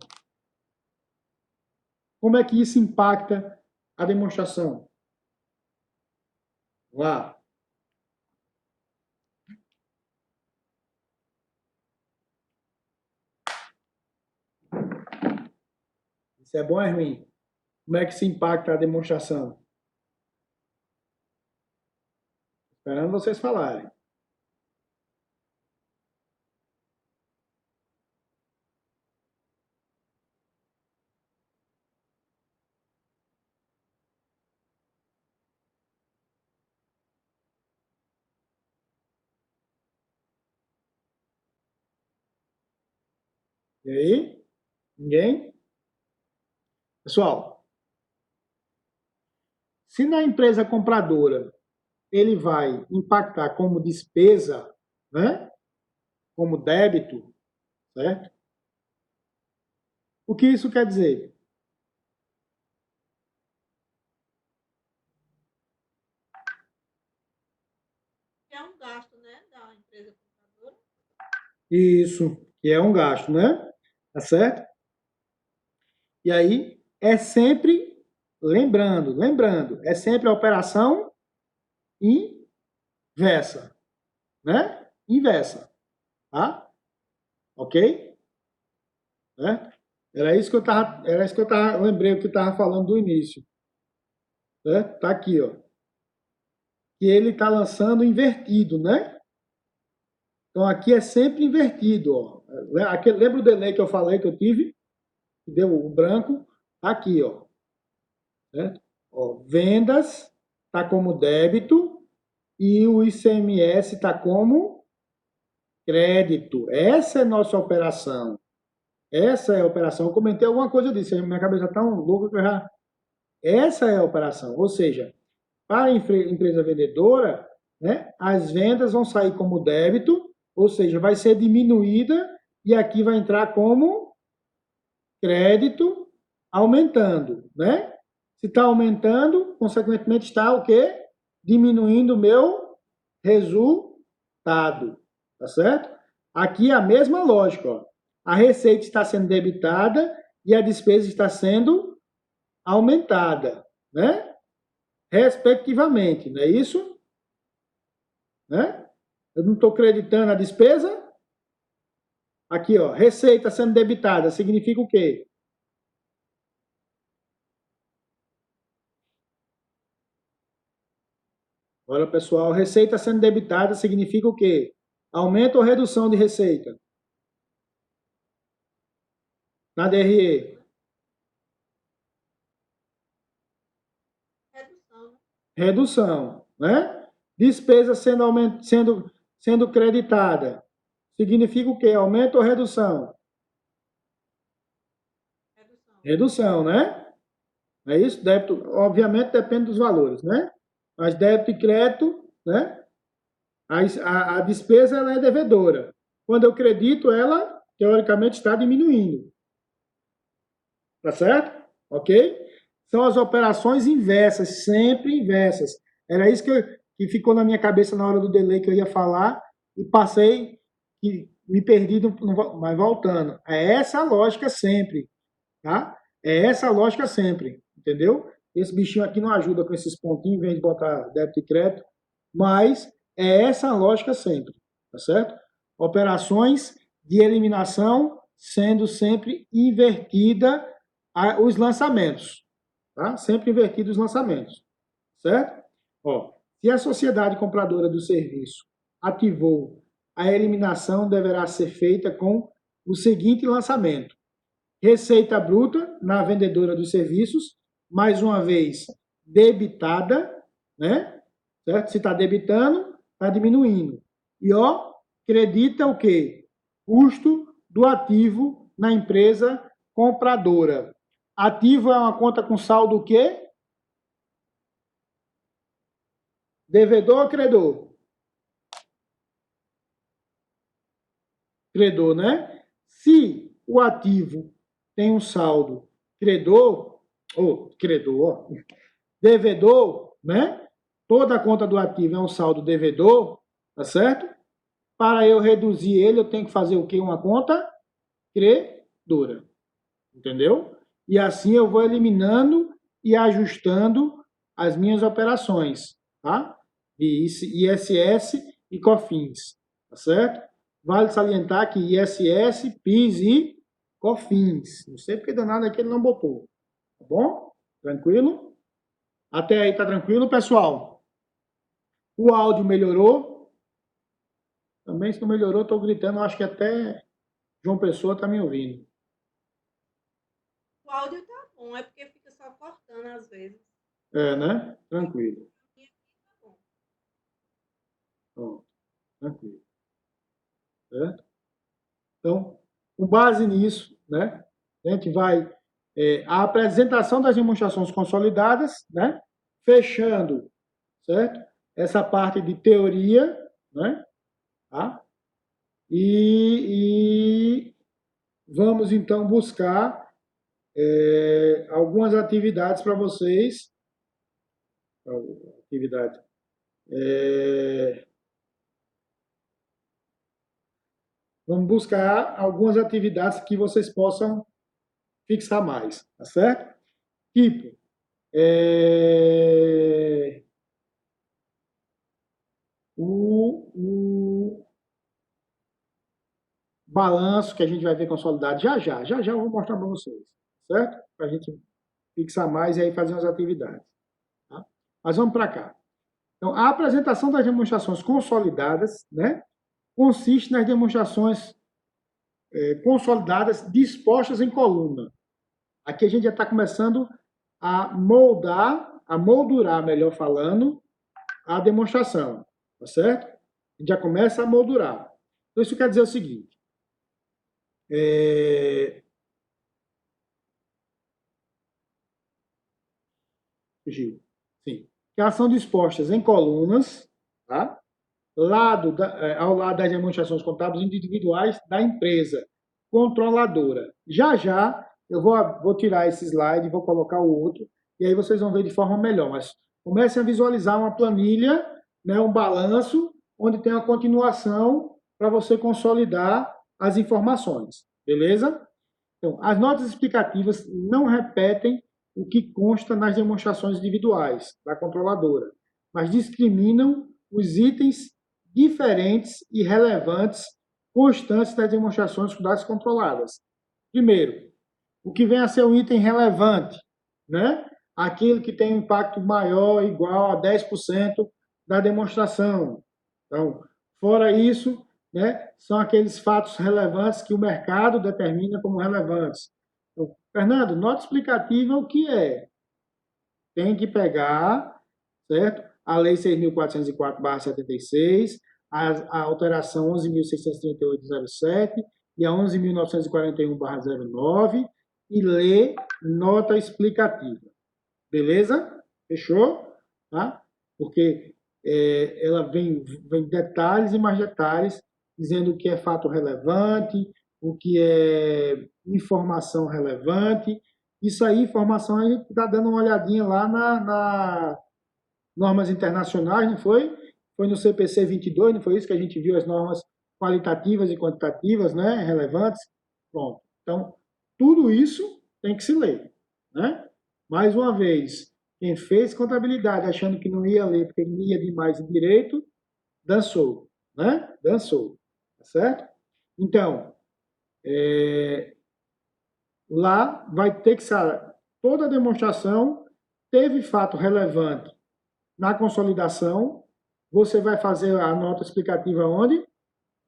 Como é que isso impacta a demonstração? Lá. Isso é bom ou é ruim? Como é que isso impacta a demonstração? Esperando vocês falarem. E aí? Ninguém? Pessoal, se na empresa compradora ele vai impactar como despesa, né? Como débito, certo? O que isso quer dizer? Que é um gasto, né, da empresa compradora. Isso, que é um gasto, né? Tá certo? E aí é sempre, lembrando, é sempre a operação inversa, né? Inversa, tá? Ok? Né? Era isso que eu tava, lembrei o que eu tava falando do início, né? Tá aqui, ó. Que ele tá lançando invertido, né? Então aqui é sempre invertido, ó. Lembra o delay que eu falei que eu tive? Que deu o branco? Tá aqui, ó. Certo? Ó, vendas tá como débito e o ICMS está como crédito. Essa é a nossa operação. Essa é a operação. Eu comentei alguma coisa disso, minha cabeça está tão louca que eu já. Essa é a operação. Ou seja, para a empresa vendedora, né, as vendas vão sair como débito, ou seja, vai ser diminuída e aqui vai entrar como crédito aumentando, né? Se está aumentando, consequentemente está o quê? Diminuindo o meu resultado, tá certo? Aqui é a mesma lógica, ó. A receita está sendo debitada e a despesa está sendo aumentada, né? Respectivamente, não é isso? Né? Eu não estou creditando a despesa. Aqui, ó, receita sendo debitada significa o quê? Olha, pessoal, receita sendo debitada significa o quê? Aumento ou redução de receita? Na DRE? Redução, né? Redução, né? Despesa sendo creditada. Significa o quê? Aumento ou redução? Redução. Redução, né? É isso? Débito, obviamente, depende dos valores, né? Mas débito e crédito, né? A despesa ela é devedora. Quando eu credito, ela, teoricamente, está diminuindo. Tá certo? Ok? São as operações inversas, sempre inversas. Era isso que ficou na minha cabeça na hora do delay que eu ia falar e passei e me perdi, mas voltando. É essa a lógica sempre, tá? É essa a lógica sempre, entendeu? Esse bichinho aqui não ajuda com esses pontinhos, em vez de botar débito e crédito, mas é essa a lógica sempre, tá certo? Operações de eliminação sendo sempre invertida os lançamentos, tá? Sempre invertido os lançamentos, certo? Ó, se a sociedade compradora do serviço ativou a eliminação, deverá ser feita com o seguinte lançamento: receita bruta na vendedora dos serviços, mais uma vez debitada, né? Certo? Se está debitando, está diminuindo. E ó, acredita o quê? Custo do ativo na empresa compradora. Ativo é uma conta com saldo o quê? Devedor ou credor? Credor, né? Se o ativo tem um saldo credor, ou credor, devedor, né? Toda a conta do ativo é um saldo devedor, tá certo? Para eu reduzir ele, eu tenho que fazer o quê? Uma conta credora. Entendeu? E assim eu vou eliminando e ajustando as minhas operações, tá? De ISS e COFINS, tá certo? Vale salientar que ISS, PIS e COFINS. Não sei porque danado aqui ele não botou, tá bom? Tranquilo? Até aí tá tranquilo, pessoal? O áudio melhorou? Também se não melhorou, estou gritando, acho que até João Pessoa está me ouvindo. O áudio tá bom, é porque fica só cortando às vezes. É, né? Tranquilo. E aqui tá bom. Pronto, tranquilo. Certo? Então, Com base nisso, né, a gente vai a apresentação das demonstrações consolidadas, né, fechando, certo? Essa parte de teoria, né, tá? E vamos então buscar algumas atividades para vocês. Atividade. Vamos buscar algumas atividades que vocês possam fixar mais, tá certo? Tipo, o balanço que a gente vai ver consolidado já eu vou mostrar para vocês, certo? Para a gente fixar mais e aí fazer umas atividades. Tá? Mas vamos para cá. Então, a apresentação das demonstrações consolidadas, né, consiste nas demonstrações consolidadas dispostas em coluna. Aqui a gente já está começando a moldurar, melhor falando, a demonstração, tá certo? A gente já começa a moldurar. Então, isso quer dizer o seguinte. Sim. Que elas são dispostas em colunas, tá? Ao lado das demonstrações contábeis individuais da empresa controladora. Já eu vou tirar esse slide e vou colocar o outro, e aí vocês vão ver de forma melhor. Mas comecem a visualizar uma planilha, né, um balanço, onde tem uma continuação para você consolidar as informações. Beleza? Então, as notas explicativas não repetem o que consta nas demonstrações individuais da controladora, mas discriminam os itens diferentes e relevantes constantes das demonstrações das controladas. Primeiro, o que vem a ser um item relevante, né? Aquilo que tem um impacto maior, igual a 10% da demonstração. Então, fora isso, né, são aqueles fatos relevantes que o mercado determina como relevantes. Então, Fernando, nota explicativa o que é? Tem que pegar, certo? A Lei 6.404/76, a alteração 11.638/07 e a 11.941/09 e ler nota explicativa. Beleza? Fechou? Tá? Porque ela vem detalhes e mais detalhes, dizendo o que é fato relevante, o que é informação relevante. Isso aí, informação, a gente está dando uma olhadinha lá na normas internacionais, não foi? Foi no CPC 22, não foi isso que a gente viu as normas qualitativas e quantitativas, né, relevantes? Bom, então, tudo isso tem que se ler, né? Mais uma vez, quem fez contabilidade achando que não ia ler porque não ia demais em direito, dançou, né? Dançou, tá certo? Então, lá vai ter que ser toda a demonstração teve fato relevante na consolidação, você vai fazer a nota explicativa onde?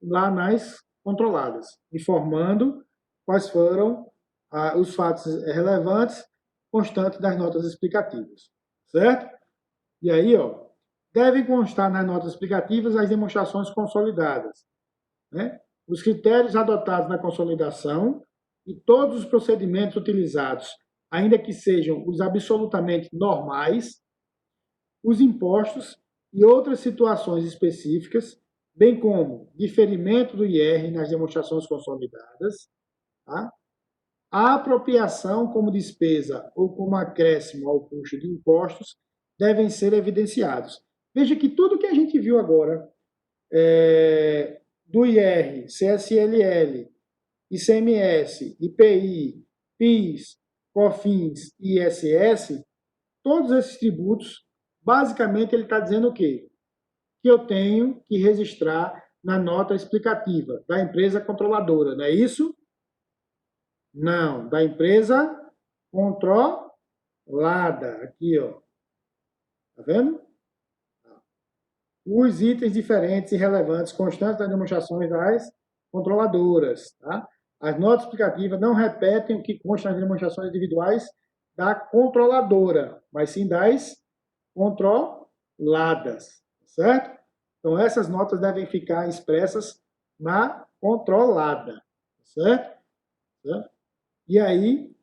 Lá nas controladas, informando quais foram os fatos relevantes constantes das notas explicativas, certo? E aí, ó, devem constar nas notas explicativas as demonstrações consolidadas, né? Os critérios adotados na consolidação e todos os procedimentos utilizados, ainda que sejam os absolutamente normais, os impostos e outras situações específicas, bem como diferimento do IR nas demonstrações consolidadas, tá? A apropriação como despesa ou como acréscimo ao custo de impostos devem ser evidenciados. Veja que tudo que a gente viu agora, do IR, CSLL, ICMS, IPI, PIS, COFINS e ISS, todos esses tributos, basicamente ele está dizendo o quê? Que eu tenho que registrar na nota explicativa da empresa controladora, não é isso? Não, da empresa controlada. Aqui, ó. Tá vendo? Os itens diferentes e relevantes constantes das demonstrações das controladoras. Tá? As notas explicativas não repetem o que consta nas demonstrações individuais da controladora, mas sim das controladas. Certo? Então, essas notas devem ficar expressas na controlada. Certo? Certo? E aí,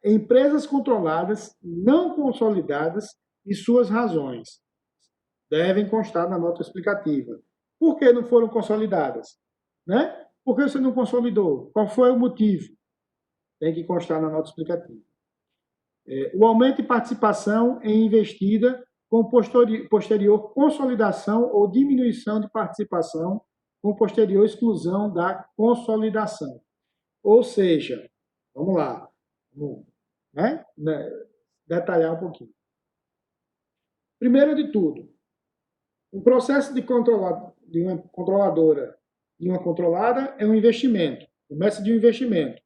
empresas controladas, não consolidadas e suas razões devem constar na nota explicativa. Por que não foram consolidadas? Né? Por que você não consolidou? Qual foi o motivo? Tem que constar na nota explicativa. O aumento de participação em investida com posterior consolidação ou diminuição de participação com posterior exclusão da consolidação. Ou seja, vamos lá, né? Detalhar um pouquinho. Primeiro de tudo, o processo de uma controladora e uma controlada é um investimento, começa de um investimento,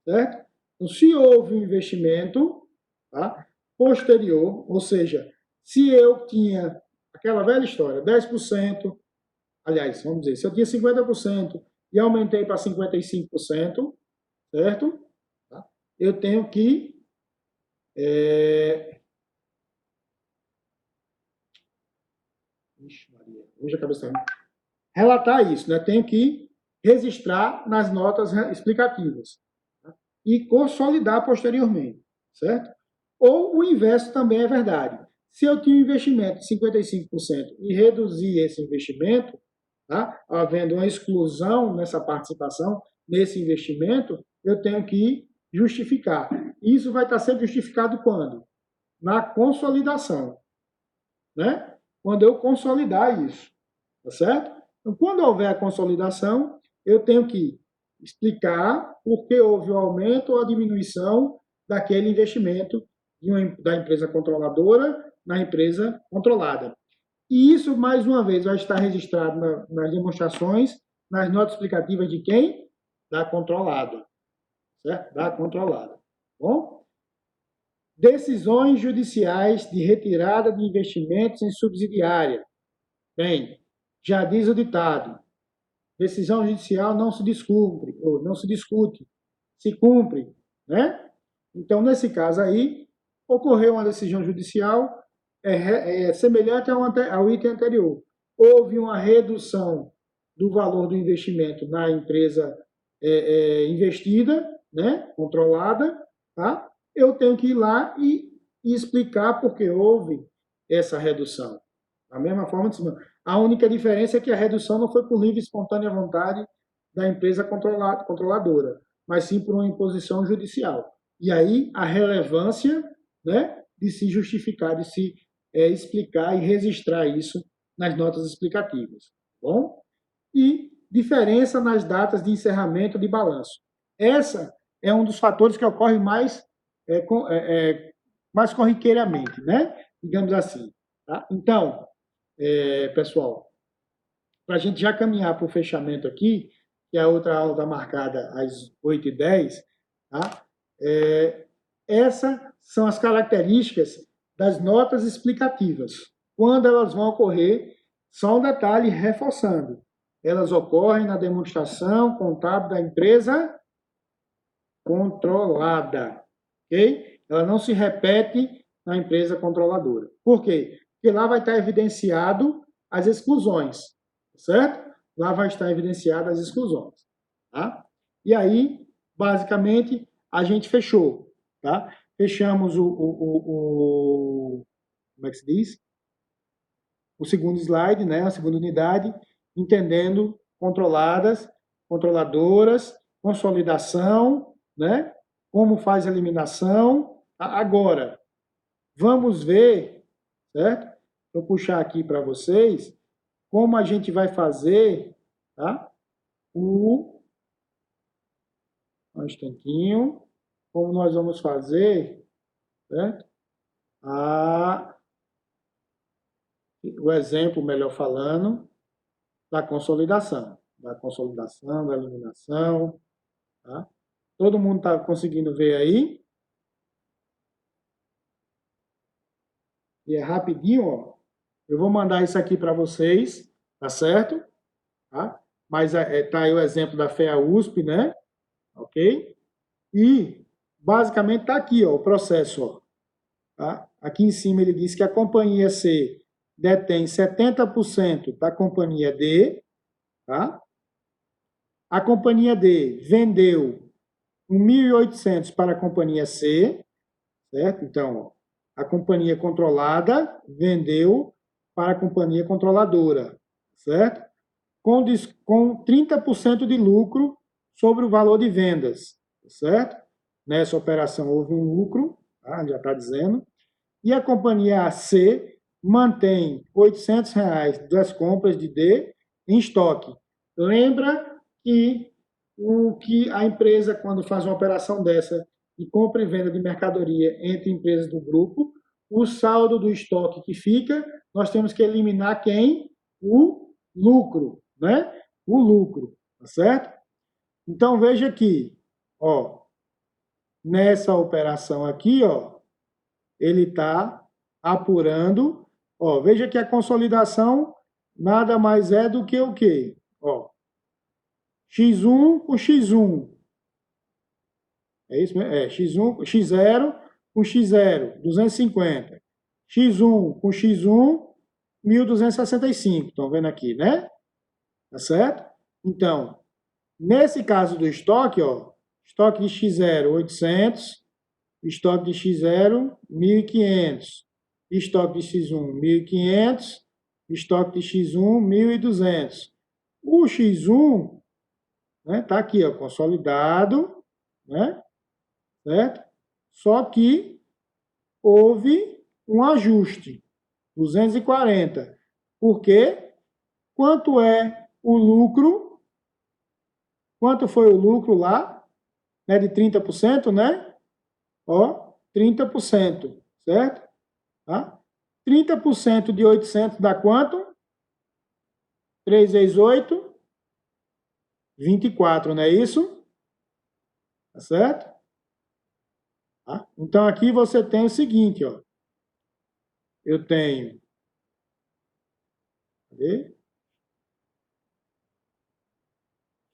certo? Então, se houve um investimento, tá? Posterior, ou seja, se eu tinha aquela velha história, 10%, aliás, vamos dizer, se eu tinha 50% e aumentei para 55%, certo? Tá? Eu tenho que Ixi, Maria, hoje a cabeça tá... relatar isso, né? Tenho que registrar nas notas explicativas, tá? E consolidar posteriormente, certo? Ou o inverso também é verdade. Se eu tinha um investimento de 55% e reduzir esse investimento, tá? Havendo uma exclusão nessa participação, nesse investimento, eu tenho que justificar. Isso vai estar sendo justificado quando? Na consolidação, né? Quando eu consolidar isso, tá certo? Então, quando houver a consolidação, eu tenho que explicar por que houve o aumento ou a diminuição daquele investimento da empresa controladora na empresa controlada. E isso, mais uma vez, vai estar registrado nas demonstrações, nas notas explicativas de quem? Da controlada, certo? Da controlada. Bom? Decisões judiciais de retirada de investimentos em subsidiária. Bem, já diz o ditado, decisão judicial não se descumpre, ou não se discute, se cumpre, né? Então, nesse caso aí, ocorreu uma decisão judicial semelhante ao item anterior. Houve uma redução do valor do investimento na empresa investida, né? Controlada, tá? Eu tenho que ir lá e explicar por que houve essa redução. Da mesma forma, a única diferença é que a redução não foi por livre e espontânea vontade da empresa controladora, mas sim por uma imposição judicial. E aí a relevância, né, de se justificar, de se explicar e registrar isso nas notas explicativas. Bom? E diferença nas datas de encerramento de balanço. Essa é um dos fatores que ocorre mais corriqueiramente, né? Digamos assim. Tá? Então, pessoal, para a gente já caminhar para o fechamento aqui, que a outra aula está marcada às 8h10, tá? Essas são as características das notas explicativas. Quando elas vão ocorrer, só um detalhe reforçando, elas ocorrem na demonstração contábil da empresa controlada, ok? Ela não se repete na empresa controladora. Por quê? Porque lá vai estar evidenciado as exclusões, certo? Lá vai estar evidenciado as exclusões, tá? E aí, basicamente, a gente fechou, tá? Fechamos como é que se diz? O segundo slide, né? A segunda unidade, entendendo controladas, controladoras, consolidação, né? Como faz a eliminação. Agora, vamos ver, certo? Vou puxar aqui para vocês como a gente vai fazer, tá? Um instantinho. Como nós vamos fazer, certo? O exemplo, melhor falando, da consolidação, da eliminação, tá? Todo mundo está conseguindo ver aí? E é rapidinho, ó. Eu vou mandar isso aqui para vocês, tá certo? Tá? Mas tá aí o exemplo da FEA USP, né? Ok? E, basicamente, tá aqui, ó, o processo, ó. Tá? Aqui em cima ele diz que a companhia C detém 70% da companhia D, tá? A companhia D vendeu 1.800 para a companhia C, certo? Então, ó, a companhia controlada vendeu para a companhia controladora, certo? Com 30% de lucro sobre o valor de vendas, certo? Nessa operação houve um lucro, tá? Já está dizendo. E a companhia C mantém R$ 800 das compras de D em estoque. Lembra que o que a empresa, quando faz uma operação dessa de compra e venda de mercadoria entre empresas do grupo, o saldo do estoque que fica, nós temos que eliminar quem? O lucro, né? O lucro, tá certo? Então, veja aqui, ó, nessa operação aqui, ó, ele está apurando, ó, veja que a consolidação nada mais é do que o quê? Ó, X1 com X1, é isso mesmo? É, X1, X0 com X0, 250. X1 com X1, 1.265. Estão vendo aqui, né? Tá certo? Então, nesse caso do estoque, ó, estoque de X0, 800. Estoque de X0, 1.500. Estoque de X1, 1.500. Estoque de X1, 1.200. O X1, né, tá aqui, ó, consolidado, né? Certo? Só que houve um ajuste, 240. Por quê? Quanto é o lucro? Quanto foi o lucro lá? Né, de 30%, né? Ó, 30%, certo? Tá? 30% de 800 dá quanto? 3 vezes 8, 24, não é isso? Tá certo? Tá? Então, aqui você tem o seguinte, ó. Eu tenho... Cadê?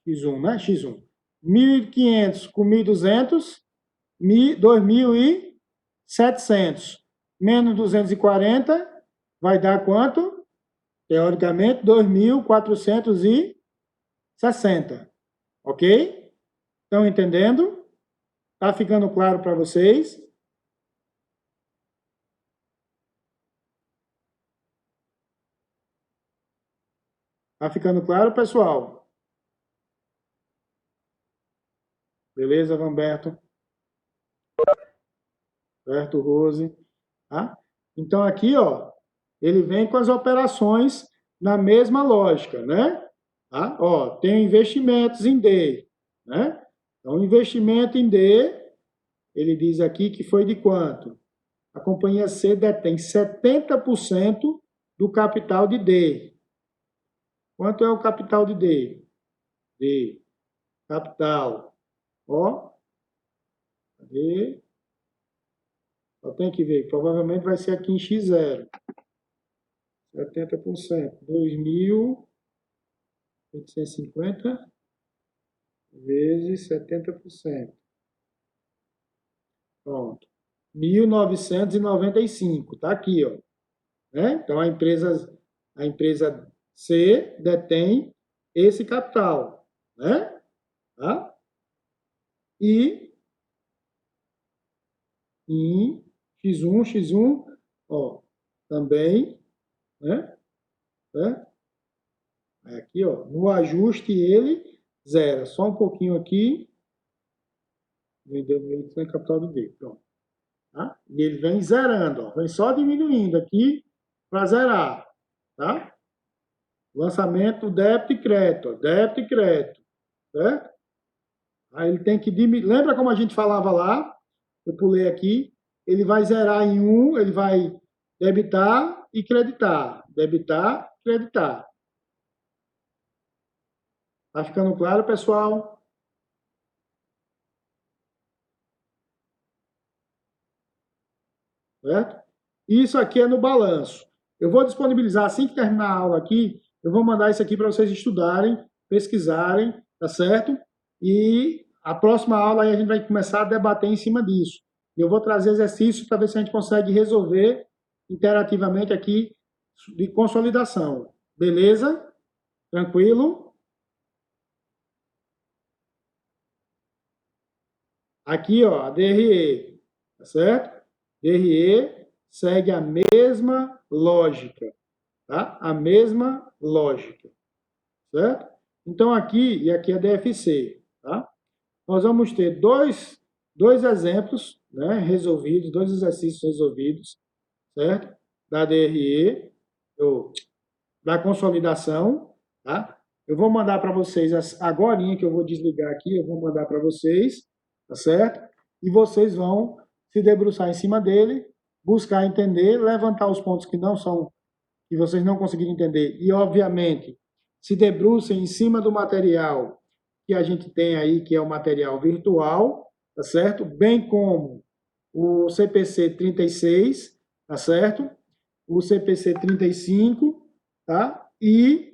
X1, né? X1. 1.500 com 1.200, 2.700. Menos 240 vai dar quanto? Teoricamente, 2.460. Ok? Estão entendendo? Está ficando claro para vocês? Está ficando claro, pessoal? Beleza, Vamberto? Certo, Rose? Tá? Então, aqui, ó, ele vem com as operações na mesma lógica, né? Tá? Ó, tem investimentos em D, né? Então, investimento em D, ele diz aqui que foi de quanto? A companhia C detém 70% do capital de D. Quanto é o capital de D? D, capital, ó, cadê? Só tem que ver, provavelmente vai ser aqui em X0. 70%, 2.850 vezes 70%. Pronto. 1.995, tá aqui, ó. Né? Então, a empresa C detém esse capital, né? Tá? E em X1, ó, também, né? Certo? Aqui, ó, no ajuste ele zera. Só um pouquinho aqui. Vendeu meio sem capital do D. Pronto. Tá? E ele vem zerando, ó. Vem só diminuindo aqui para zerar. Tá? Lançamento débito e crédito. Ó. Débito e crédito. Certo? Aí ele tem que diminuir. Lembra como a gente falava lá? Eu pulei aqui. Ele vai zerar em 1, ele vai debitar e creditar. Debitar, creditar. Tá ficando claro, pessoal? Certo? Isso aqui é no balanço. Eu vou disponibilizar, assim que terminar a aula aqui, eu vou mandar isso aqui para vocês estudarem, pesquisarem, tá certo? E a próxima aula aí a gente vai começar a debater em cima disso. Eu vou trazer exercícios para ver se a gente consegue resolver interativamente aqui de consolidação. Beleza? Tranquilo? Aqui, ó, a DRE, tá certo? DRE segue a mesma lógica, tá? A mesma lógica, certo? Então, aqui e aqui a DFC, tá? Nós vamos ter dois exemplos, né, resolvidos, dois exercícios resolvidos, certo? Da DRE, da consolidação, tá? Eu vou mandar para vocês, agorinha que eu vou desligar aqui, eu vou mandar para vocês, tá certo? E vocês vão se debruçar em cima dele, buscar entender, levantar os pontos que não são, que vocês não conseguiram entender, e, obviamente, se debrucem em cima do material que a gente tem aí, que é o material virtual, tá certo? Bem como o CPC 36, tá certo? O CPC 35, tá? E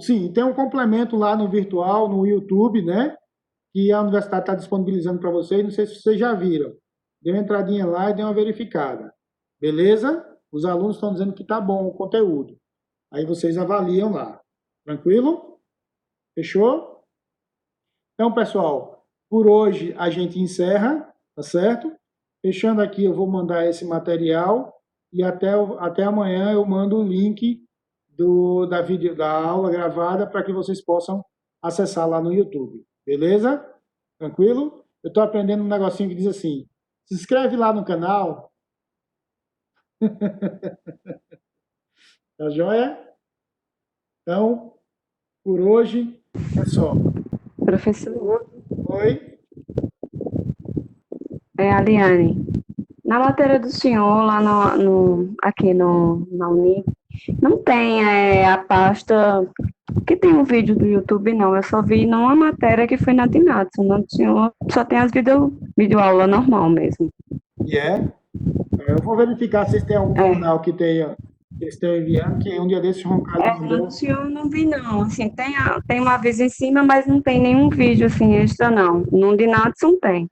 sim, tem um complemento lá no virtual, no YouTube, né? Que a universidade está disponibilizando para vocês. Não sei se vocês já viram. Dê uma entradinha lá e dê uma verificada. Beleza? Os alunos estão dizendo que está bom o conteúdo. Aí vocês avaliam lá. Tranquilo? Fechou? Então, pessoal, por hoje a gente encerra, tá certo? Fechando aqui, eu vou mandar esse material e até amanhã eu mando o link da aula gravada para que vocês possam acessar lá no YouTube. Beleza? Tranquilo? Eu estou aprendendo um negocinho que diz assim, se inscreve lá no canal. Tá joia? Então, por hoje é só. Professor, Oi? é a Liane. Na matéria do senhor, lá aqui na Uni, não tem a pasta que tem um vídeo do YouTube, não. Eu só vi numa matéria que foi na Dinatsu. No do senhor só tem as videoaula normal mesmo. E eu vou verificar se tem algum canal que tenha, que eles estão enviando, que um dia desses o Roncalho No mandou. do senhor eu não vi, não. Assim, tem uma vez em cima, mas não tem nenhum vídeo assim extra, não. No Dinatsu não tem.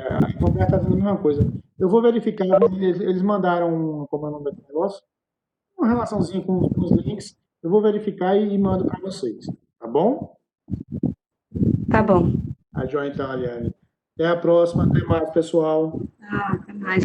A Roberta está dizendo a mesma coisa. Eu vou verificar, eles mandaram, como é o nome daquele negócio? Uma relaçãozinha com os links. Eu vou verificar e mando para vocês. Tá bom? Tá bom. A joia então, Ariane. Até a próxima. Até mais, pessoal. Até mais.